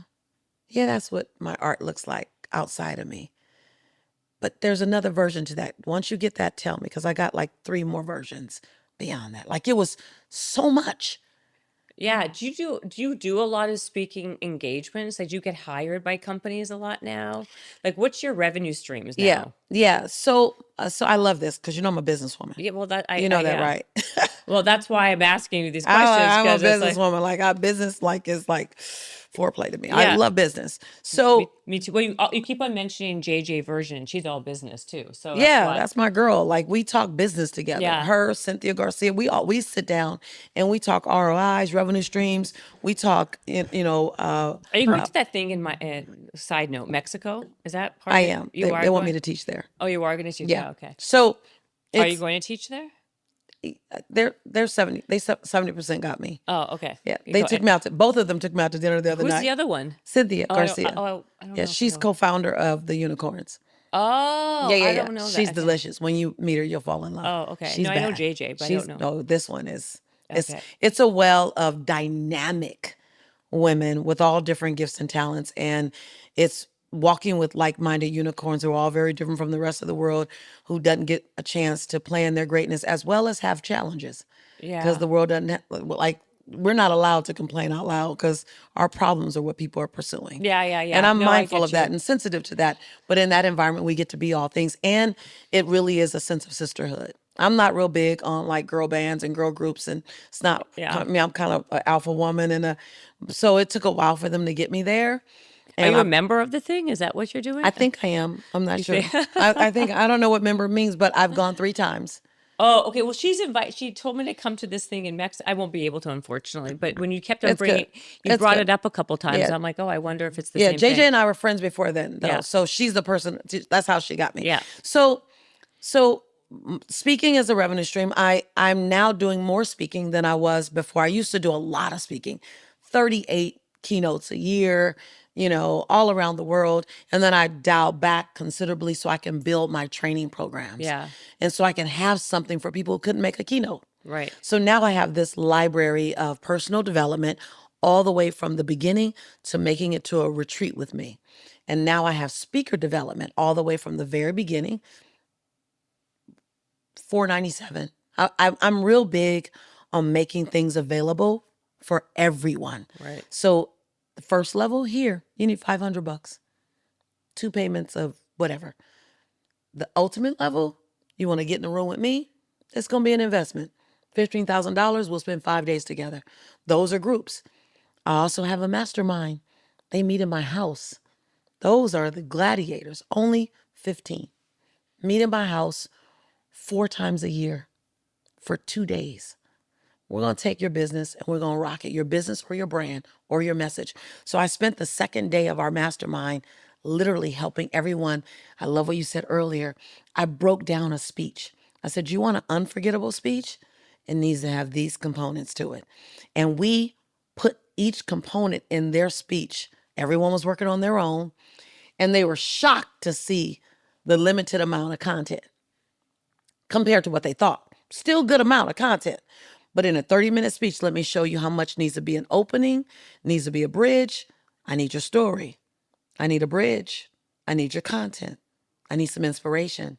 that's what my art looks like outside of me. But there's another version to that. Once you get that, tell me, because I got like 3 more versions beyond that. Like it was so much. Yeah. Do you do a lot of speaking engagements? Like, do you get hired by companies a lot now? Like, what's your revenue streams now? Yeah. So I love this because I'm a businesswoman. Yeah. Well, that right? Well, that's why I'm asking you these questions. I'm a 'cause it's businesswoman. Like our business, like is like foreplay to me. I love business. So me too. Well, you keep on mentioning JJ version. She's all business too. So that's my girl. Like, we talk business together. Yeah. Her, Cynthia Garcia, we sit down and we talk ROIs, revenue streams. We talk, Are you going to that thing in my side note, Mexico? Is that part I of it? am. You are They want going? me to teach there. Oh, you are going to teach? Yeah. Oh, okay. So Are you going to teach there? they're 70% got me. Oh, okay. Yeah, they took me out to, both of them took me out to dinner the other Who's night. the other one? Cynthia Garcia. I don't Yeah, know. she's co-founder of the Unicorns. Oh, Yeah. I don't know that. She's Okay. delicious. When you meet her, you'll fall in love. Oh, okay. She's I know JJ, but I don't know. No, this one is. Okay. It's a well of dynamic women with all different gifts and talents, and it's walking with like-minded unicorns who are all very different from the rest of the world, who doesn't get a chance to play in their greatness as well as have challenges. Yeah. Because the world doesn't like, we're not allowed to complain out loud because our problems are what people are pursuing. Yeah. And I'm mindful of that and sensitive to that. But in that environment, we get to be all things. And it really is a sense of sisterhood. I'm not real big on like girl bands and girl groups. And it's not, I mean, I'm kind of an alpha woman. So it took a while for them to get me there. And are you a member of the thing? Is that what you're doing? I think I am. I'm not sure. I think, I don't know what member means, but I've gone 3 times. Oh, okay. Well, she told me to come to this thing in Mexico. I won't be able to, unfortunately. But when you kept on bringing, you brought it up a couple times. Yeah. I'm like, oh, I wonder if it's the same thing. JJ and I were friends before then, though. Yeah. So she's the person. That's how she got me. Yeah. So speaking as a revenue stream, I'm now doing more speaking than I was before. I used to do a lot of speaking, 38 keynotes a year, all around the world. And then I dialed back considerably so I can build my training programs. Yeah. And so I can have something for people who couldn't make a keynote. Right. So now I have this library of personal development all the way from the beginning to making it to a retreat with me. And now I have speaker development all the way from the very beginning. $497. I'm real big on making things available for everyone. Right. So the first level here, you need $500, 2 payments of whatever. The ultimate level, you want to get in the room with me, it's going to be an investment. $15,000, we'll spend 5 days together. Those are groups. I also have a mastermind. They meet in my house. Those are the gladiators, only 15. Meet in my house 4 times a year for 2 days. We're going to take your business and we're going to rock it, your business or your brand or your message. So I spent the second day of our mastermind literally helping everyone. I love what you said earlier. I broke down a speech. I said, you want an unforgettable speech? It needs to have these components to it. And we put each component in their speech. Everyone was working on their own. And they were shocked to see the limited amount of content compared to what they thought. Still good amount of content. But in a 30-minute speech, let me show you how much needs to be an opening, needs to be a bridge. I need your story. I need a bridge. I need your content. I need some inspiration.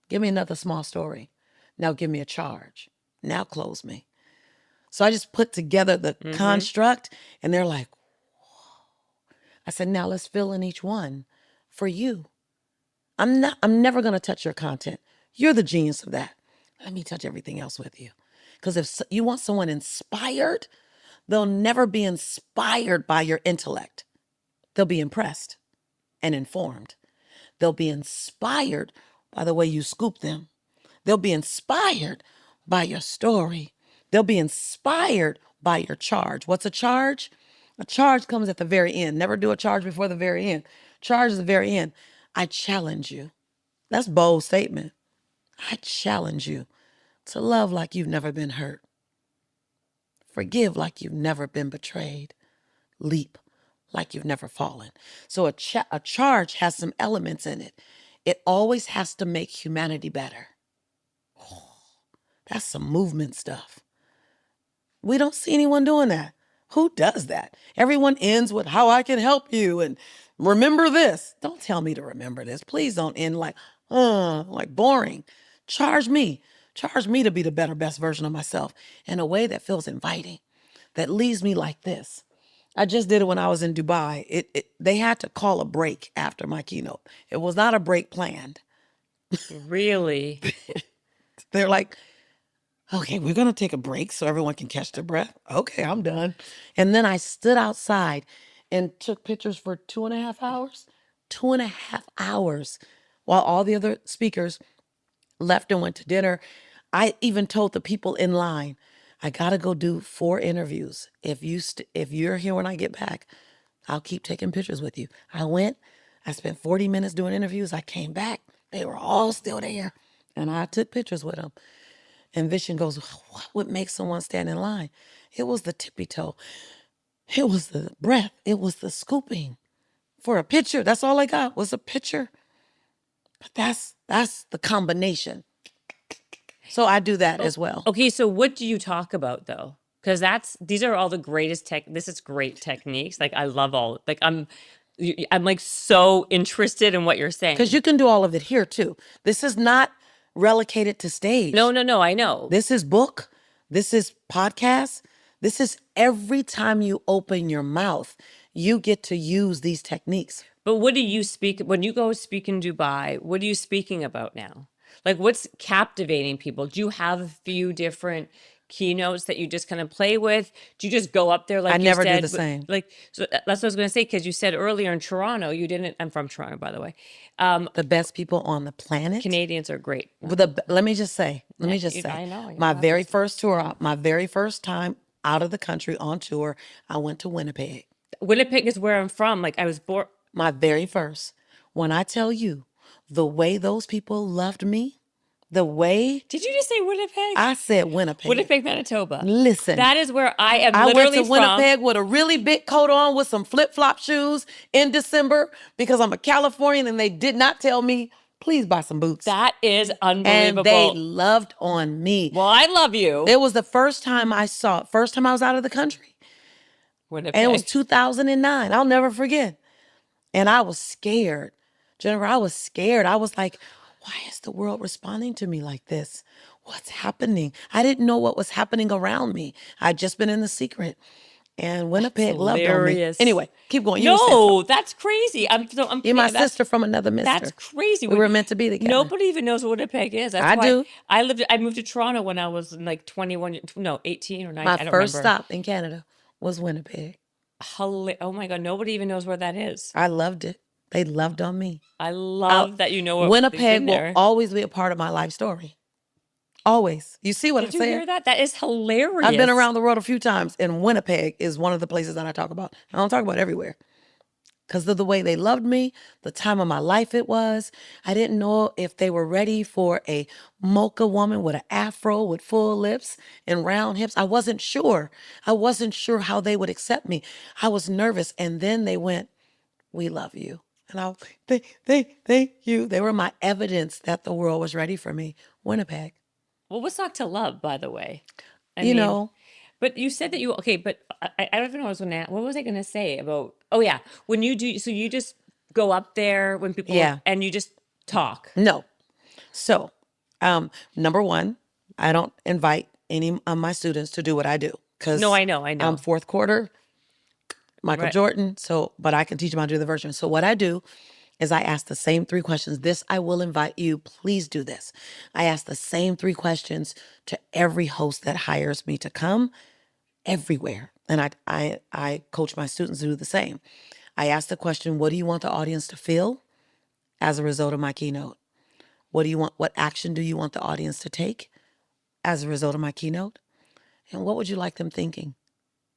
Give me another small story. Now give me a charge. Now close me. So I just put together the construct and they're like, whoa. I said, now let's fill in each one for you. I'm never going to touch your content. You're the genius of that. Let me touch everything else with you. Because if you want someone inspired, they'll never be inspired by your intellect. They'll be impressed and informed. They'll be inspired by the way you scoop them. They'll be inspired by your story. They'll be inspired by your charge. What's a charge? A charge comes at the very end. Never do a charge before the very end. Charge is the very end. I challenge you. That's a bold statement. I challenge you to love like you've never been hurt. Forgive like you've never been betrayed. Leap like you've never fallen. So a charge has some elements in it. It always has to make humanity better. Oh, that's some movement stuff. We don't see anyone doing that. Who does that? Everyone ends with how I can help you and remember this. Don't tell me to remember this. Please don't end like boring. Charge me to be the better, best version of myself in a way that feels inviting, that leaves me like this. I just did it when I was in Dubai. They had to call a break after my keynote. It was not a break planned. Really? They're like, okay, we're going to take a break so everyone can catch their breath. Okay, I'm done. And then I stood outside and took pictures for 2.5 hours. 2.5 hours. While all the other speakers left and went to dinner. I even told the people in line, I gotta go do 4 interviews. If you're here when I get back, I'll keep taking pictures with you. I went, I spent 40 minutes doing interviews. I came back, they were all still there, and I took pictures with them. And Vision goes, what would make someone stand in line? It was the tippy toe. It was the breath. It was the scooping for a picture. That's all I got was a picture. But that's the combination. So I do that as well. Okay, so what do you talk about though? Because these are all the greatest this is great techniques. Like I love I'm like so interested in what you're saying. Because you can do all of it here too. This is not relegated to stage. No, I know. This is book. This is podcast. This is every time you open your mouth, you get to use these techniques. But what do you speak when you go speak in Dubai? What are you speaking about now? Like what's captivating people? Do you have a few different keynotes that you just kind of play with? Do you just go up there like I you never said? do the same. Like so that's what I was going to say because you said earlier in Toronto you didn't. I'm from Toronto, by the way. The best people on the planet. Canadians are great. Let me just say. I know. My very first tour, my very first time out of the country on tour, I went to Winnipeg. Winnipeg is where I'm from. Like I was born. My very first. When I tell you the way those people loved me, the way. Did you just say Winnipeg? I said Winnipeg. Winnipeg, Manitoba. Listen. That is where I am I literally went to Winnipeg with a really big coat on with some flip-flop shoes in December because I'm a Californian and they did not tell me, please buy some boots. That is unbelievable. And they loved on me. Well, I love you. It was the first time I was out of the country. Winnipeg. And it was 2009. I'll never forget. And I was scared. Jennifer, I was scared. I was like, why is the world responding to me like this? What's happening? I didn't know what was happening around me. I'd just been in the secret. And Winnipeg loved on me. Anyway, keep going. No, that's crazy. You're my sister from another mister. That's crazy. We were meant to be together. Nobody even knows what Winnipeg is. That's I do. I moved to Toronto when I was like 21, 18 or 19. My first stop in Canada was Winnipeg. Oh my God, nobody even knows where that is. I loved it. They loved on me. I love that you know what Winnipeg will always be a part of my life story. Always. You see what I'm saying? Did you hear that? That is hilarious. I've been around the world a few times, and Winnipeg is one of the places that I talk about. I don't talk about everywhere. Because of the way they loved me, the time of my life it was. I didn't know if they were ready for a mocha woman with an afro with full lips and round hips. I wasn't sure. I wasn't sure how they would accept me. I was nervous. And then they went, we love you. And I was like, thank you. They were my evidence that the world was ready for me. Winnipeg. Well, what's not to love, by the way? I mean, but you said that but I don't even know what was I going to say about, when you do, so you just go up there when people, and you just talk. No. So, number one, I don't invite any of my students to do what I do. No, I know. I'm fourth quarter, Michael Jordan. But I can teach them how to do the version. So what I do is I ask the same 3 questions. This, I will invite you. Please do this. I ask the same 3 questions to every host that hires me to come everywhere. And I coach my students to do the same. I ask the question, what do you want the audience to feel as a result of my keynote? What action do you want the audience to take as a result of my keynote? And what would you like them thinking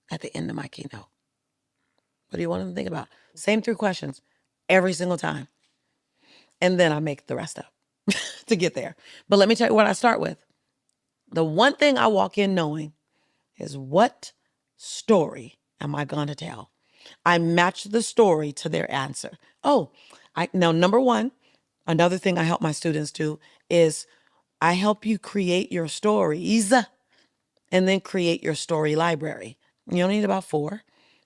at the end of my keynote? What do you want them to think about? Same 3 questions every single time. And then I make the rest up to get there. But let me tell you what I start with. The one thing I walk in knowing is, what story am I going to tell? I match the story to their answer. Now, number one, another thing I help my students do is I help you create your stories and then create your story library. You don't need about 4,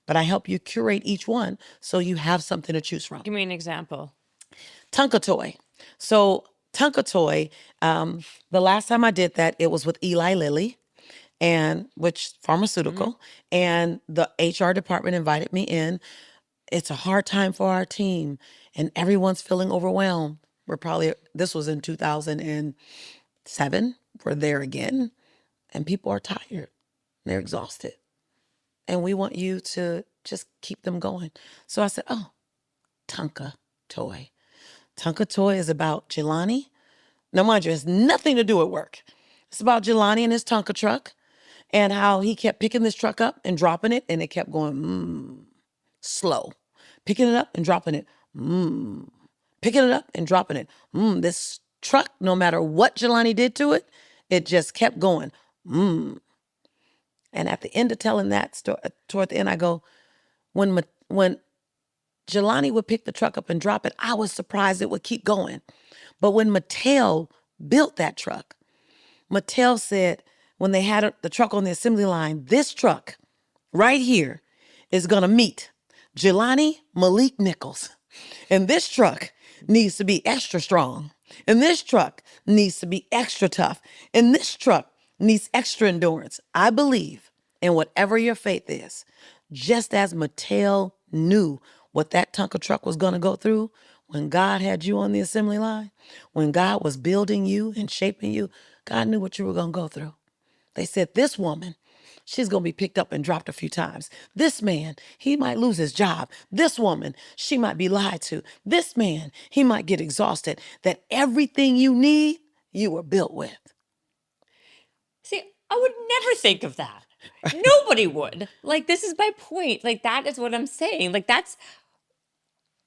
but I help you curate each one so you have something to choose from. Give me an example. Tonka Toy. So Tonka Toy, the last time I did that, it was with Eli Lilly, which pharmaceutical, and the HR department invited me in. It's a hard time for our team and everyone's feeling overwhelmed. This was in 2007. We're there again and people are tired. They're exhausted. and we want you to just keep them going. So I said, oh, Tonka Toy. Tonka Toy is about Jelani. Now, mind you, it has nothing to do with work. It's about Jelani and his Tonka truck and how he kept picking this truck up and dropping it, and it kept going slow. Picking it up and dropping it. Picking it up and dropping it. This truck, no matter what Jelani did to it, it just kept going. And at the end of telling that story, toward the end, I go, when Jelani would pick the truck up and drop it, I was surprised it would keep going. But when Mattel built that truck, Mattel said when they had the truck on the assembly line, this truck right here is going to meet Jelani Malik Nichols. And this truck needs to be extra strong. And this truck needs to be extra tough. And this truck needs extra endurance. I believe in whatever your faith is, just as Mattel knew what that Tonka truck was going to go through when God had you on the assembly line, when God was building you and shaping you, God knew what you were going to go through. They said, this woman, she's going to be picked up and dropped a few times. This man, he might lose his job. This woman, she might be lied to. This man, he might get exhausted. That everything you need, you were built with. See, I would never think of that. Nobody would. Like, this is my point. Like, that is what I'm saying. Like, that's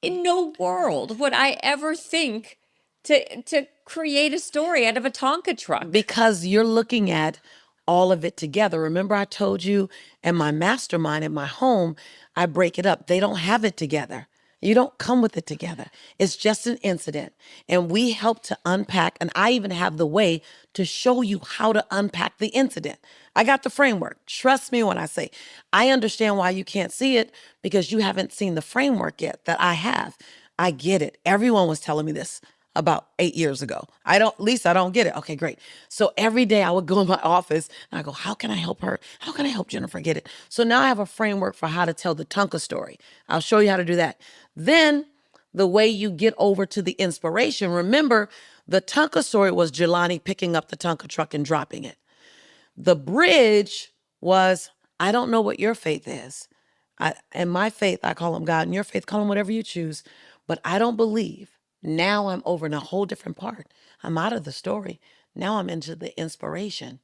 in no world would I ever think to create a story out of a Tonka truck. Because you're looking at all of it together. Remember, I told you in my mastermind at my home, I break it up. They don't have it together. You don't come with it together. It's just an incident. And we help to unpack, and I even have the way to show you how to unpack the incident. I got the framework. Trust me when I say, I understand why you can't see it because you haven't seen the framework yet that I have. I get it. Everyone was telling me this about 8 years ago. Lisa, I don't get it. Okay, great. So every day I would go in my office and I go, how can I help her? How can I help Jennifer get it? So now I have a framework for how to tell the Tonka story. I'll show you how to do that. Then the way you get over to the inspiration, remember the Tonka story was Jelani picking up the Tonka truck and dropping it. The bridge was, I don't know what your faith is. And my faith, I call him God, and your faith, call him whatever you choose. But I don't believe. Now I'm over in a whole different part. I'm out of the story. Now I'm into the inspiration.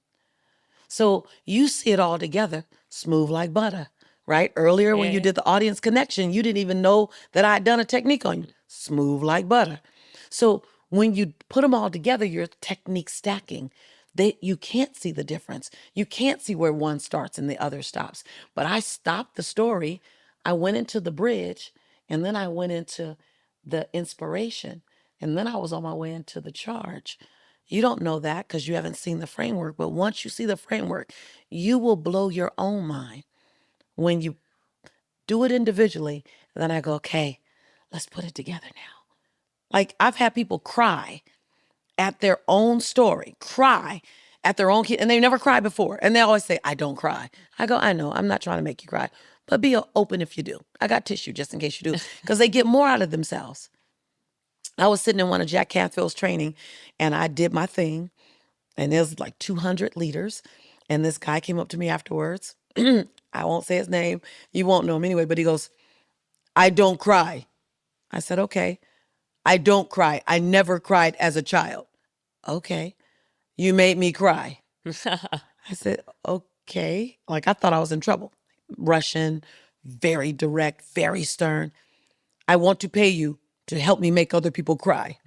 So you see it all together, smooth like butter, right? Earlier when you did the audience connection, you didn't even know that I'd done a technique on you. Smooth like butter. So when you put them all together, your technique stacking. You can't see the difference. You can't see where one starts and the other stops. But I stopped the story. I went into the bridge, and then I went into the inspiration. And then I was on my way into the charge. You don't know that because you haven't seen the framework. But once you see the framework, you will blow your own mind when you do it individually. And then I go, okay, let's put it together now. Like I've had people cry at their own story, cry at their own kid, and they never cried before. And they always say, I don't cry. I go, I know, I'm not trying to make you cry, but be open if you do. I got tissue just in case you do, because they get more out of themselves. I was sitting in one of Jack Canfield's training, and I did my thing, and there's like 200 leaders, and this guy came up to me afterwards. I won't say his name. You won't know him anyway, but he goes, I don't cry. I said, okay. I don't cry. I never cried as a child. Okay. You made me cry. I said, okay. Like I thought I was in trouble. Russian, very direct, very stern. I want to pay you to help me make other people cry.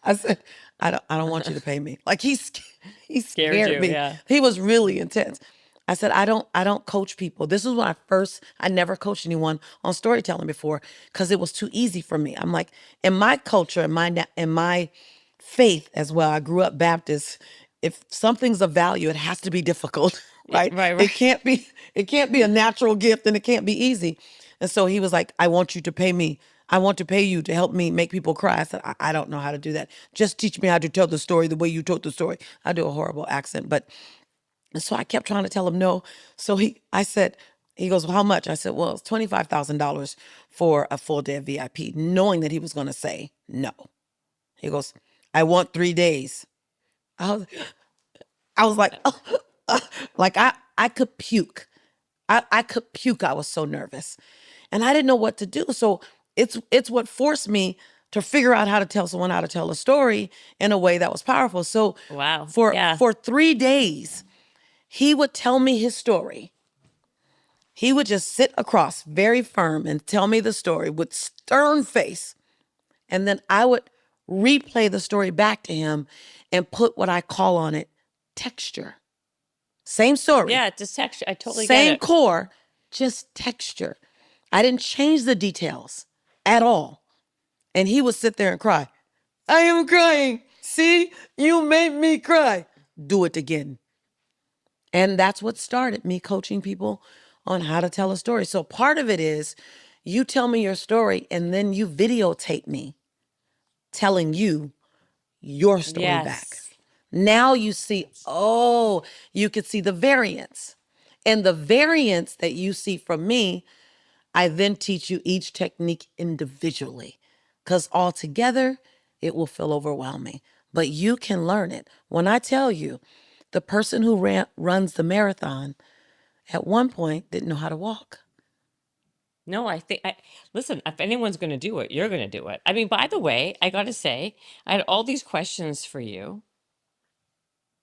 I said, I don't want you to pay me. Like he scared me. Yeah. He was really intense. I said, I don't coach people. This is when I never coached anyone on storytelling before because it was too easy for me. I'm like, in my culture, in my faith as well, I grew up Baptist. If something's of value, it has to be difficult, right? Right. It can't be a natural gift and it can't be easy. And so he was like, I want you to pay me. I want to pay you to help me make people cry. I said, I don't know how to do that. Just teach me how to tell the story the way you told the story. I do a horrible accent, but so I kept trying to tell him no. So he goes, well, how much? I said, well, it's $25,000 for a full day of VIP, knowing that he was going to say no. He goes, I want 3 days. I was like, oh, like I could puke. I could puke. I was so nervous. And I didn't know what to do. So it's what forced me to figure out how to tell someone how to tell a story in a way that was powerful. So Wow. for Yeah. for 3 days, he would tell me his story. He would just sit across very firm and tell me the story with stern face. And then I would replay the story back to him and put what I call on it texture. Same story, Yeah, it's just texture. I totally get same it. core, just texture. I didn't change the details at all. And he would sit there and cry. I am crying. See, you made me cry. Do it again. And that's what started me coaching people on how to tell a story. So part of it is you tell me your story and then you videotape me telling you your story back. Yes. Now you see, oh, you could see the variance. And the variance that you see from me, I then teach you each technique individually because altogether it will feel overwhelming. But you can learn it. When I tell you, the person who runs the marathon at one point didn't know how to walk. No, listen, if anyone's going to do it, you're going to do it. I mean, by the way, I got to say, I had all these questions for you,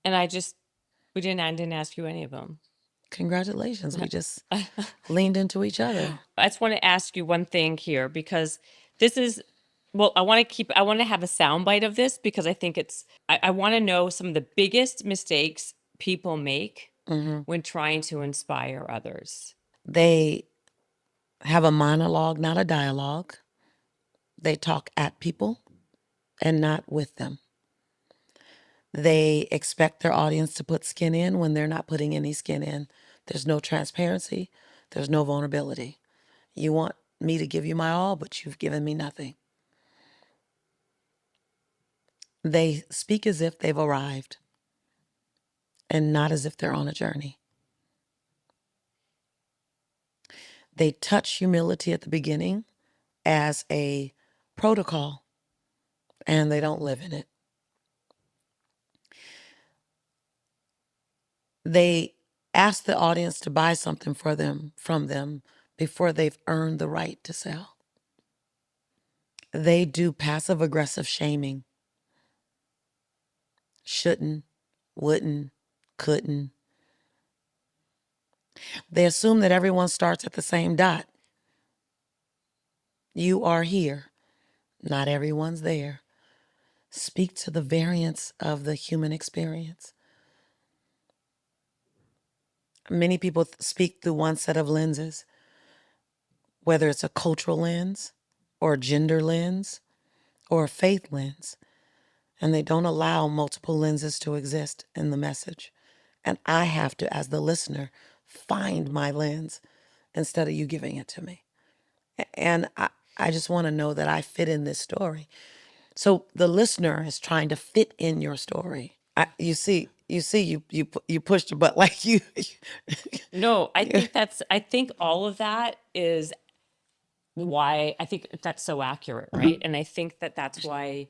and I didn't ask you any of them. Congratulations. We just leaned into each other. I just want to ask you one thing here because this is, well, I want to have a soundbite of this because I think I want to know some of the biggest mistakes people make when trying to inspire others. They have a monologue, not a dialogue. They talk at people and not with them. They expect their audience to put skin in when they're not putting any skin in. There's no transparency. There's no vulnerability. You want me to give you my all, but you've given me nothing. They speak as if they've arrived and not as if they're on a journey. They touch humility at the beginning as a protocol and they don't live in it. They ask the audience to buy something from them before they've earned the right to sell. They do passive aggressive shaming. Shouldn't, wouldn't, couldn't. They assume that everyone starts at the same dot. You are here. Not everyone's there. Speak to the variance of the human experience. Many people speak through one set of lenses, whether it's a cultural lens or a gender lens or a faith lens, and they don't allow multiple lenses to exist in the message. And I have to, as the listener, find my lens instead of you giving it to me. And I just want to know that I fit in this story. So the listener is trying to fit in your story. You pushed a button like you. No, I think all of that is why I think that's so accurate, right? And I think that's why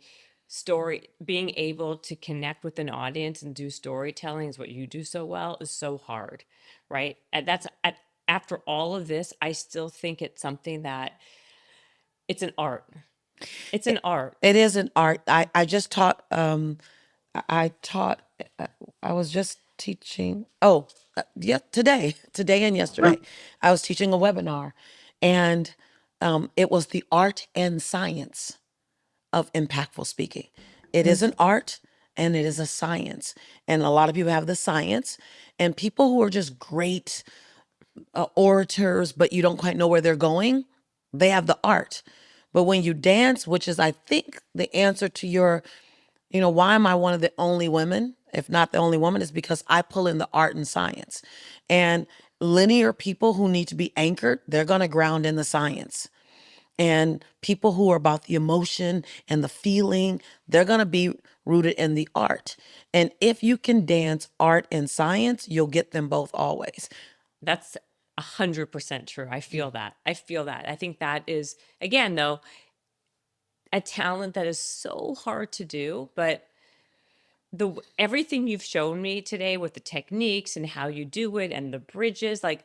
being able to connect with an audience and do storytelling is what you do so well is so hard, right? And after all of this, I still think it's something that it's an art. It's an art. It is an art. I just taught. I taught. I was just teaching. Oh, yeah, today and yesterday, I was teaching a webinar, and it was the art and science of impactful speaking. It is an art and it is a science. And a lot of people have the science, and people who are just great orators, but you don't quite know where they're going, they have the art. But when you dance, which is, I think, the answer to your, why am I one of the only women, if not the only woman, is because I pull in the art and science. And linear people who need to be anchored, they're going to ground in the science. And people who are about the emotion and the feeling, they're going to be rooted in the art. And if you can dance art and science, you'll get them both always. That's 100% true. I feel that. I feel that. I think that is, again, though, a talent that is so hard to do, but everything you've shown me today with the techniques and how you do it and the bridges, like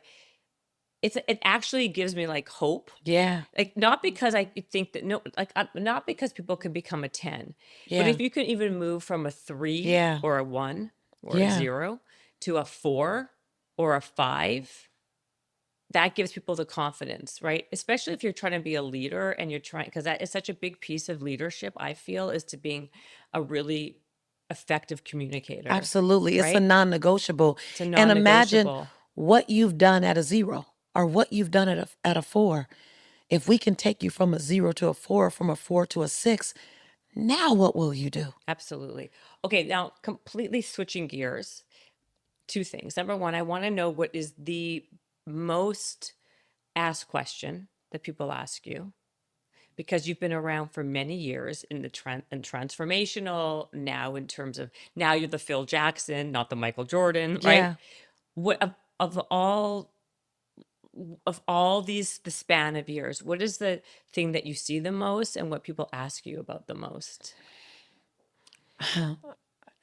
it actually gives me like hope. Yeah. Like, not because I think that, no, like, not because people can become a 10, but Yeah. if you can even move from a 3 Yeah. or a 1 or a Yeah. 0 to a 4 or a 5, that gives people the confidence, right? Especially if you're trying to be a leader and you're trying, because that is such a big piece of leadership, I feel, is to being a really effective communicator, Absolutely. It's a right? non-negotiable. It's a And imagine non-negotiable. what you've done at a 0 or what you've done at a 4. If we can take you from a 0 to a 4, from a 4 to a 6, now what will you do? Absolutely. Okay, now completely switching gears. 2 things. Number 1, I want to know what is the most asked question that people ask you, because you've been around for many years in the transformational, now in terms of, now you're the Phil Jackson, not the Michael Jordan, right? Yeah. What of all these, the span of years, what is the thing that you see the most and what people ask you about the most?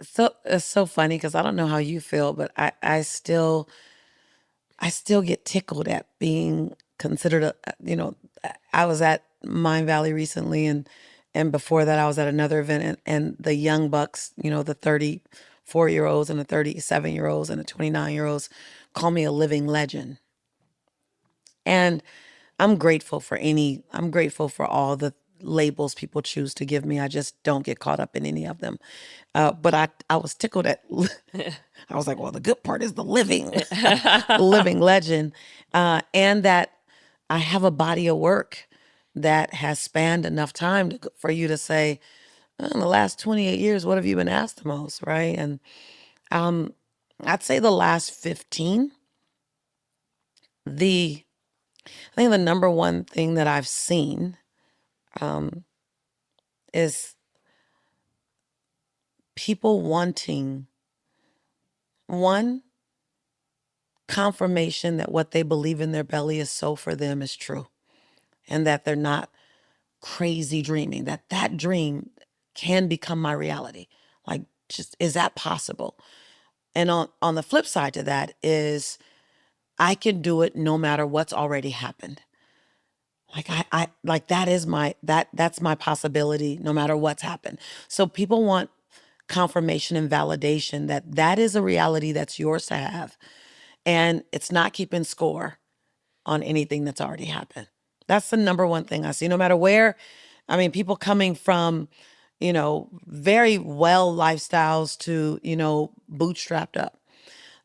So it's so funny because I don't know how you feel, but I still get tickled at being considered I was at Mind Valley recently, and before that I was at another event, and the young bucks, the 34-year-olds and the 37-year-olds and the 29-year-olds call me a living legend. And I'm grateful for all the labels people choose to give me. I just don't get caught up in any of them. But I was tickled at, I was like, well, the good part is the living, the living legend. And that I have a body of work that has spanned enough time for you to say, in the last 28 years, what have you been asked the most, right? And I'd say the last 15, I think the number one thing that I've seen is people wanting, one, confirmation that what they believe in their belly is so for them is true, and that they're not crazy dreaming, that dream can become my reality. Like, just, is that possible? And on the flip side to that is, I can do it no matter what's already happened. Like, I like, that's my possibility no matter what's happened. So people want confirmation and validation that that is a reality that's yours to have, and it's not keeping score on anything that's already happened. That's the number one thing I see, no matter where. I mean, people coming from, very well lifestyles to, bootstrapped up.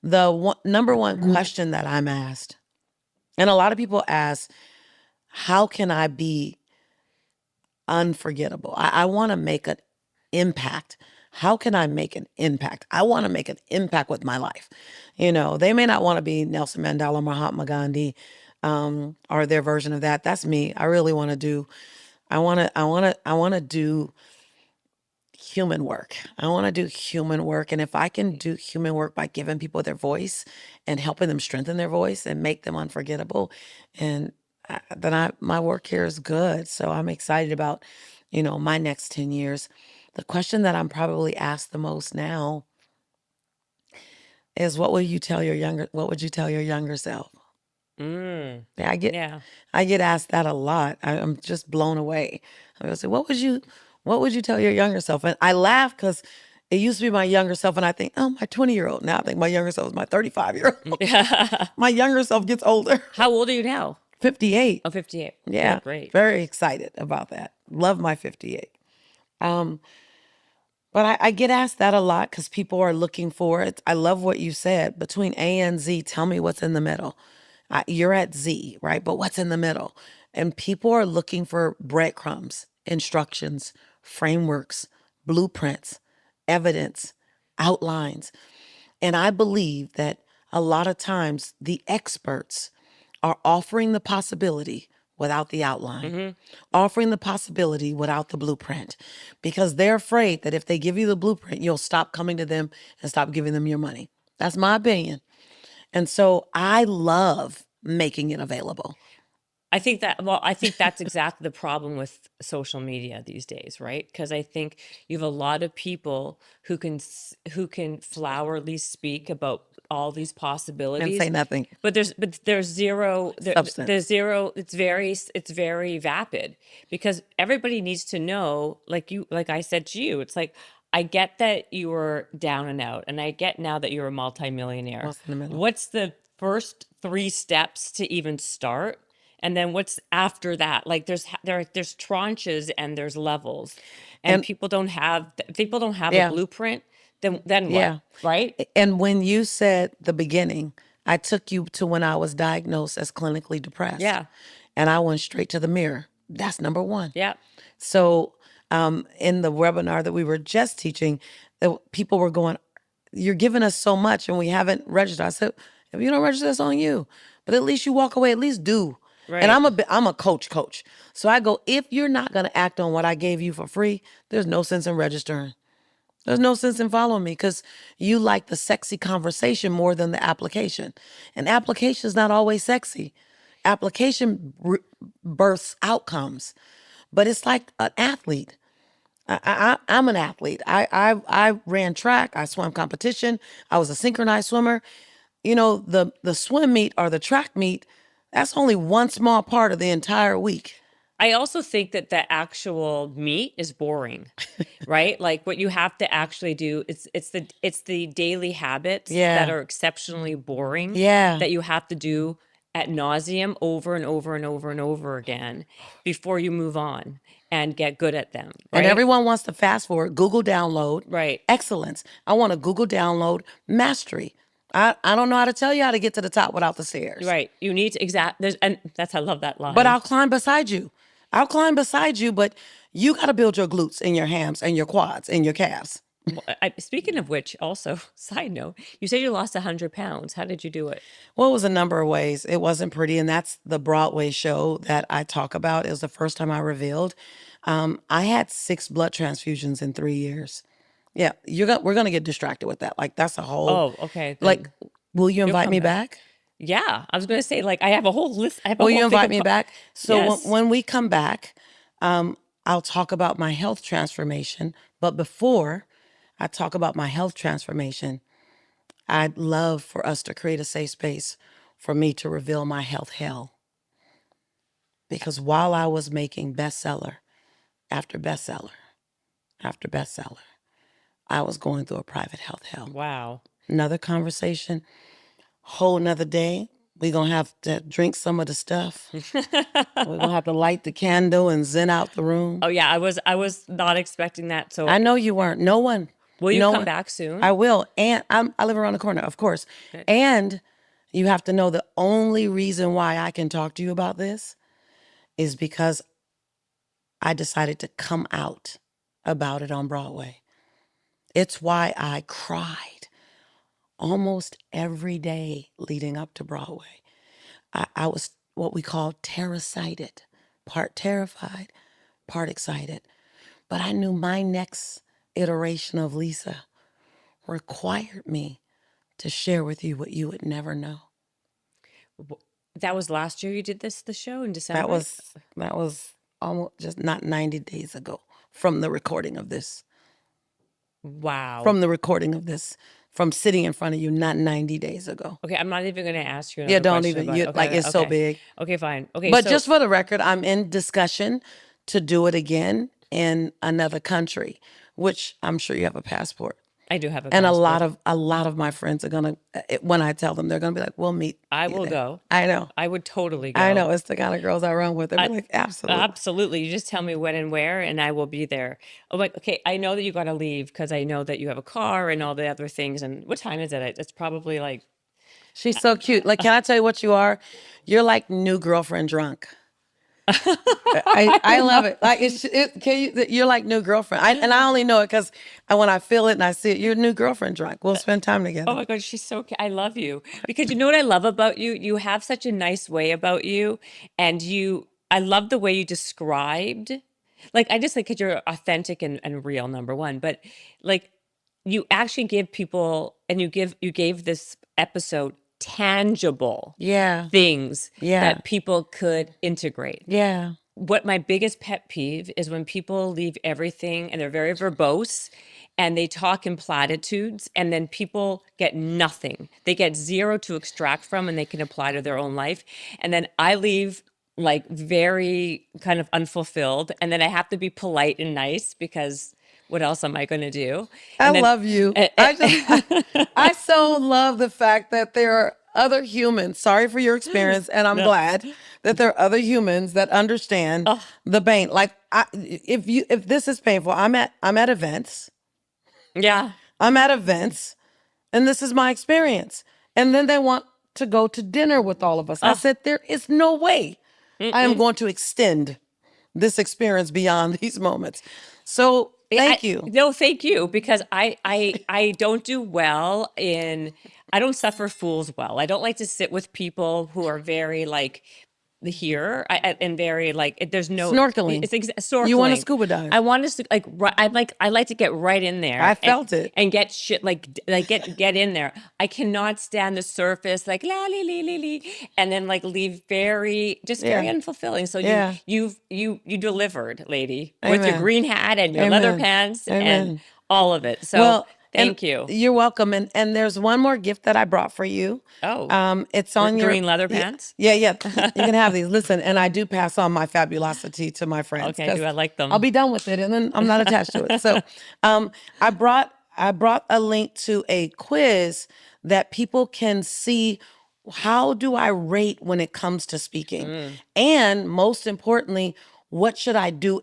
The number one question that I'm asked, and a lot of people ask, how can I be unforgettable? I want to make an impact. How can I make an impact? I want to make an impact with my life. They may not want to be Nelson Mandela, Mahatma Gandhi, or their version of that. That's me. I really want to do. I want to do human work. I want to do human work, and if I can do human work by giving people their voice and helping them strengthen their voice and make them unforgettable, and then my work here is good. So I'm excited about, my next 10 years. The question that I'm probably asked the most now is, what would you tell your younger self? Mm, Yeah, yeah. I get asked that a lot. I'm just blown away. I would say, what would you tell your younger self? And I laugh because it used to be my younger self, and I think, oh, my 20-year-old. Now I think my younger self is my 35-year-old. My younger self gets older. How old are you now? 58. Oh, 58. Yeah, Oh, great. very excited about that. Love my 58. Um, but I get asked that a lot because people are looking for it. I love what you said. Between A and Z, tell me what's in the middle. You're at Z, right? But what's in the middle? And people are looking for breadcrumbs, instructions, frameworks, blueprints, evidence, outlines. And I believe that a lot of times the experts are offering the possibility without the outline, offering the possibility without the blueprint, because they're afraid that if they give you the blueprint, you'll stop coming to them and stop giving them your money. That's my opinion. And so I love making it available. I think that's exactly the problem with social media these days, right? Because I think you have a lot of people who can flowery speak about all these And possibilities, say nothing. but there's zero there's Substance. zero. It's very vapid, because everybody needs to know, like I said to you, it's like, I get that you were down and out, and I get now that you're a multimillionaire. What's in the middle? What's the first three steps to even start? And then what's after that? Like, there's tranches and there's levels, and And people don't have a yeah, blueprint. Then what? yeah. Right? And when you said the beginning, I took you to when I was diagnosed as clinically depressed. Yeah. And I went straight to the mirror. That's number one. Yeah. So in the webinar that we were just teaching, people were going, "You're giving us so much and we haven't registered." I said, "If you don't register, that's on you. But at least you walk away, at least do." And Right. I'm a coach. So I go, if you're not going to act on what I gave you for free, there's no sense in registering. There's no sense in following me, because you like the sexy conversation more than the application. And application is not always sexy. Application births outcomes. But it's like an athlete. I'm an athlete. I ran track. I swam competition. I was a synchronized swimmer. You know, the swim meet or the track meet, that's only one small part of the entire week. I also think that the actual meat is boring, right? Like, what you have to actually do, it's the daily habits that Yeah. are exceptionally boring, Yeah. that you have to do at nauseum over and over and over and over again before you move on and get good at them, And right? everyone wants to fast forward, Google download, Right. excellence. I want to Google download mastery. I don't know how to tell you how to get to the top without the stairs. Right. You need to there's, and I love that But line. I'll climb beside you. But you got to build your glutes and your hams and your quads and your calves. Speaking of which, also, side note, you said you lost 100 pounds. How did you do it? Well, it was a number of ways. It wasn't pretty. And that's the Broadway show that I talk about. It was the first time I revealed. I had 6 blood transfusions in 3 years. Yeah, we're gonna get distracted with that. Like, that's a whole. Oh, okay. Like, Then will you you'll invite come me back. back? Yeah, I was going to say, like, I have a whole list. I have a Will you whole thing invite of me back? So yes. when we come back, I'll talk about my health transformation. But before I talk about my health transformation, I'd love for us to create a safe space for me to reveal my health hell. Because while I was making bestseller after bestseller after bestseller, I was going through a private health hell. Wow. Another conversation, whole nother day. We're going to have to drink some of the stuff. We're going to have to light the candle and zen out the room. Oh yeah, I was not expecting that. So I know you weren't. No one. will you No come one. back soon? I will. And I live around the corner, of course. Good. And you have to know the only reason why I can talk to you about this is because I decided to come out about it on Broadway. It's why I cried almost every day leading up to Broadway. I was what we call terror-sighted, part terrified, part excited. But I knew my next iteration of Lisa required me to share with you what you would never know. That was last year you did the show in December? That was almost just not 90 days ago from the recording of this. Wow. From sitting in front of you, not 90 days ago. Okay, I'm not even going to ask you Yeah, another don't question even. about it. Okay, It's so big. Okay, fine. Okay, But so just for the record, I'm in discussion to do it again in another country, which I'm sure you have a passport. I do have a And passport. a lot of my friends are gonna, when I tell them, they're gonna be like, "We'll meet." I you will there." go. I know. I would totally go. I know. It's the kind of girls I run with. They're like, "Absolutely." Absolutely. You just tell me when and where, and I will be there. Oh, like, okay, I know that you got to leave because I know that you have a car and all the other things. And what time is it? It's probably like, She's so cute. Like, can I tell you what you are? You're like new girlfriend drunk. I love it. Like, you're like new girlfriend. And I only know it because when I feel it and I see it, you're new girlfriend drunk. We'll spend time together. oh my God, she's so I love you. Because you know what I love about you? You have such a nice way about you. And I love the way you described. Like, I just like, because you're authentic and real, number one. But like, you actually give people, and you gave this episode tangible Yeah. things Yeah. that people could integrate. Yeah. What my biggest pet peeve is when people leave everything and they're very verbose and they talk in platitudes, and then people get nothing. They get zero to extract from and they can apply to their own life. And then I leave like very kind of unfulfilled, and then I have to be polite and nice because what else am I going to do? I And then love you. I so love the fact that there are other humans. Sorry for your experience, and I'm No. glad that there are other humans that understand the pain. Like, if this is painful, I'm at events. Yeah. I'm at events, and this is my experience. And then they want to go to dinner with all of us. I said, there is no way I am going to extend this experience beyond these moments. So thank you. No, thank you, because I don't do well in, I don't suffer fools well. I don't like to sit with people who are very like here and very like there's no Snorkeling. It's snorkeling. You want to scuba dive? I want to like I like to get right in there. I felt it. And get shit like get in there. I cannot stand the surface like la li li li li and then like leave very very unfulfilling. So you delivered, lady, with your green hat and your leather pants and all of it. So thank you. You're welcome. And there's one more gift that I brought for you. Oh, it's on your green leather pants. Yeah. You can have these. Listen, and I do pass on my fabulosity to my friends. Okay, do I like them? I'll be done with it, and then I'm not attached to it. So, I brought a link to a quiz that people can see. How do I rate when it comes to speaking? And most importantly, what should I do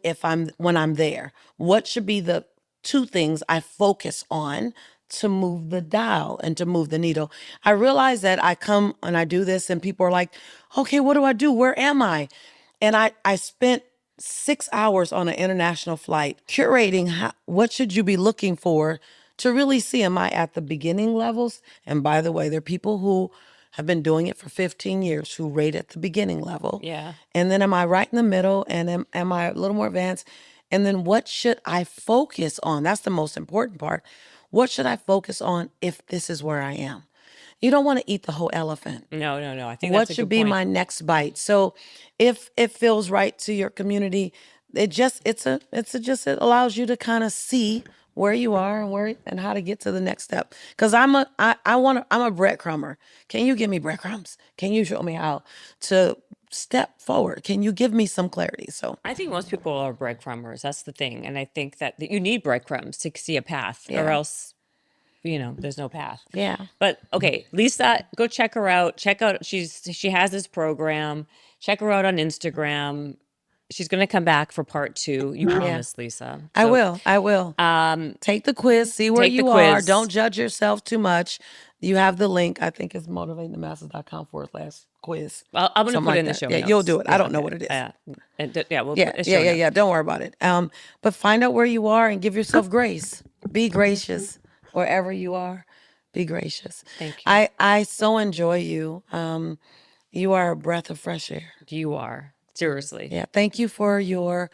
when I'm there? What should be the 2 things I focus on to move the dial and to move the needle? I realize that I come and I do this and people are like, okay, what do I do? Where am I? And I spent 6 hours on an international flight curating what should you be looking for to really see, am I at the beginning levels? And by the way, there are people who have been doing it for 15 years who rate at the beginning level. Yeah. And then am I right in the middle? And am I a little more advanced? And then what should I focus on? That's the most important part. What should I focus on if this is where I am? You don't want to eat the whole elephant. No. I think What that's a should good be point. my next bite? So if it feels right to your community, it allows you to kind of see where you are and how to get to the next step. Because I'm a breadcrumber. Can you give me breadcrumbs? Can you show me how to step forward? Can you give me some clarity? So I think most people are breadcrumbers. That's the thing. And I think that you need breadcrumbs to see a path, or else, there's no path. Yeah. But okay, Lisa, go check her out. She has this program. Check her out on Instagram. She's going to come back for part 2. You promised, Lisa. I will. Take the quiz, see where you are. Don't judge yourself too much. You have the link. I think it's motivatingthemasses.com/quiz. Well, I'm going to put it in the show notes. You'll do it. I don't know what it is. We'll put a show notes. Don't worry about it. But find out where you are and give yourself grace. Be gracious wherever you are. Be gracious. Thank you. I so enjoy you. You are a breath of fresh air. You are. Seriously. Yeah. Thank you for your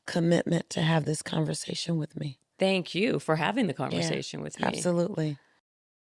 commitment to have this conversation with me. Thank you for having the conversation with me. Absolutely.